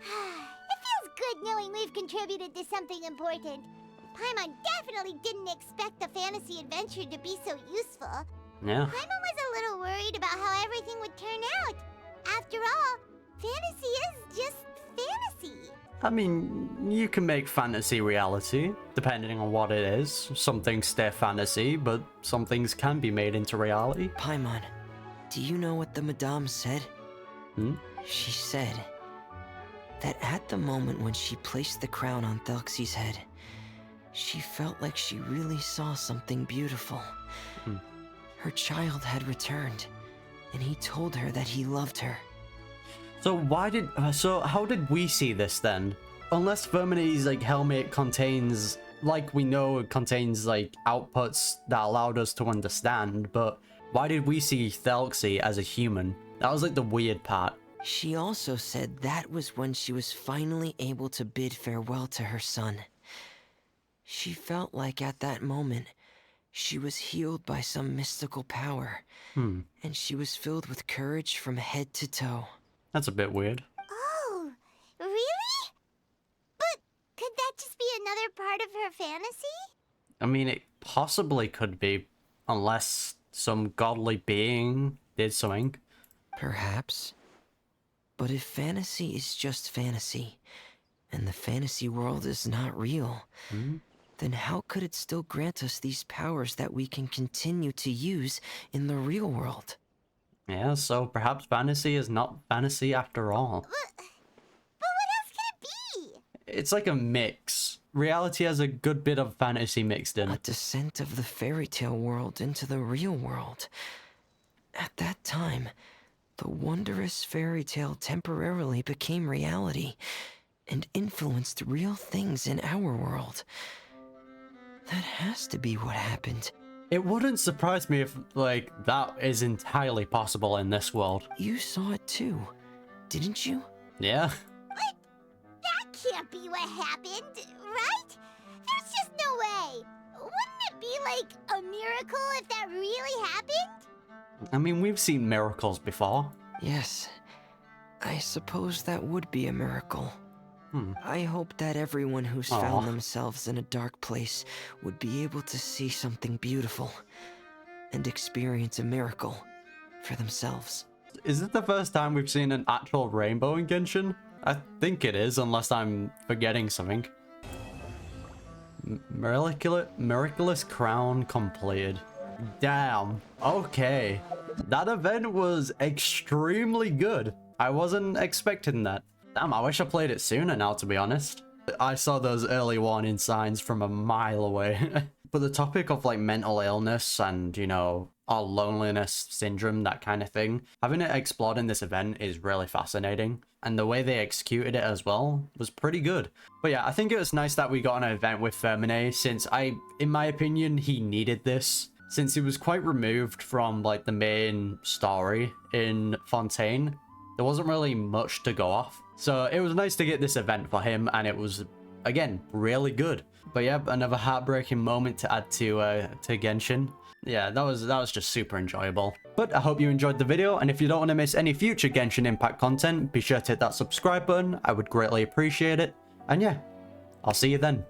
It feels good knowing we've contributed to something important. Paimon definitely didn't expect the fantasy adventure to be so useful. Yeah. Paimon was a little worried about how everything would turn out. After all, fantasy is just fantasy. I mean, you can make fantasy reality, depending on what it is. Some things stay fantasy, but some things can be made into reality. Paimon, do you know what the Madame said? She said that at the moment when she placed the crown on Thelxie's head, she felt like she really saw something beautiful. Her child had returned, and he told her that he loved her. So how did we see this then? Unless Fremine's like helmet contains, like we know it contains like outputs that allowed us to understand, but why did we see Thelxie as a human? That was like the weird part. She also said that was when she was finally able to bid farewell to her son. She felt like at that moment, she was healed by some mystical power, and she was filled with courage from head to toe. That's a bit weird. Oh, really? But could that just be another part of her fantasy? I mean, it possibly could be, unless some godly being did something. Perhaps. But if fantasy is just fantasy, and the fantasy world is not real, then how could it still grant us these powers that we can continue to use in the real world? Yeah, so perhaps fantasy is not fantasy after all. But what else could it be? It's like a mix. Reality has a good bit of fantasy mixed in. A descent of the fairy tale world into the real world. At that time, the wondrous fairy tale temporarily became reality and influenced real things in our world. That has to be what happened. It wouldn't surprise me if, like, that is entirely possible in this world. You saw it too, didn't you? Yeah. What? That can't be what happened, right? There's just no way. Wouldn't it be like a miracle if that really happened? I mean, we've seen miracles before. Yes, I suppose that would be a miracle. I hope that everyone who's found themselves in a dark place would be able to see something beautiful and experience a miracle for themselves. Is it the first time we've seen an actual rainbow in Genshin? I think it is, unless I'm forgetting something. Miraculous crown completed. Damn. Okay. That event was extremely good. I wasn't expecting that. Damn, I wish I played it sooner now, to be honest. I saw those early warning signs from a mile away. But the topic of, like, mental illness and, you know, or loneliness syndrome, that kind of thing, having it explored in this event is really fascinating. And the way they executed it as well was pretty good. But yeah, I think it was nice that we got an event with Freminet, since in my opinion, he needed this. Since he was quite removed from, like, the main story in Fontaine, there wasn't really much to go off. So it was nice to get this event for him, and it was, again, really good. But yeah, another heartbreaking moment to add to Genshin. Yeah, that was just super enjoyable. But I hope you enjoyed the video, and if you don't want to miss any future Genshin Impact content, be sure to hit that subscribe button. I would greatly appreciate it. And yeah, I'll see you then.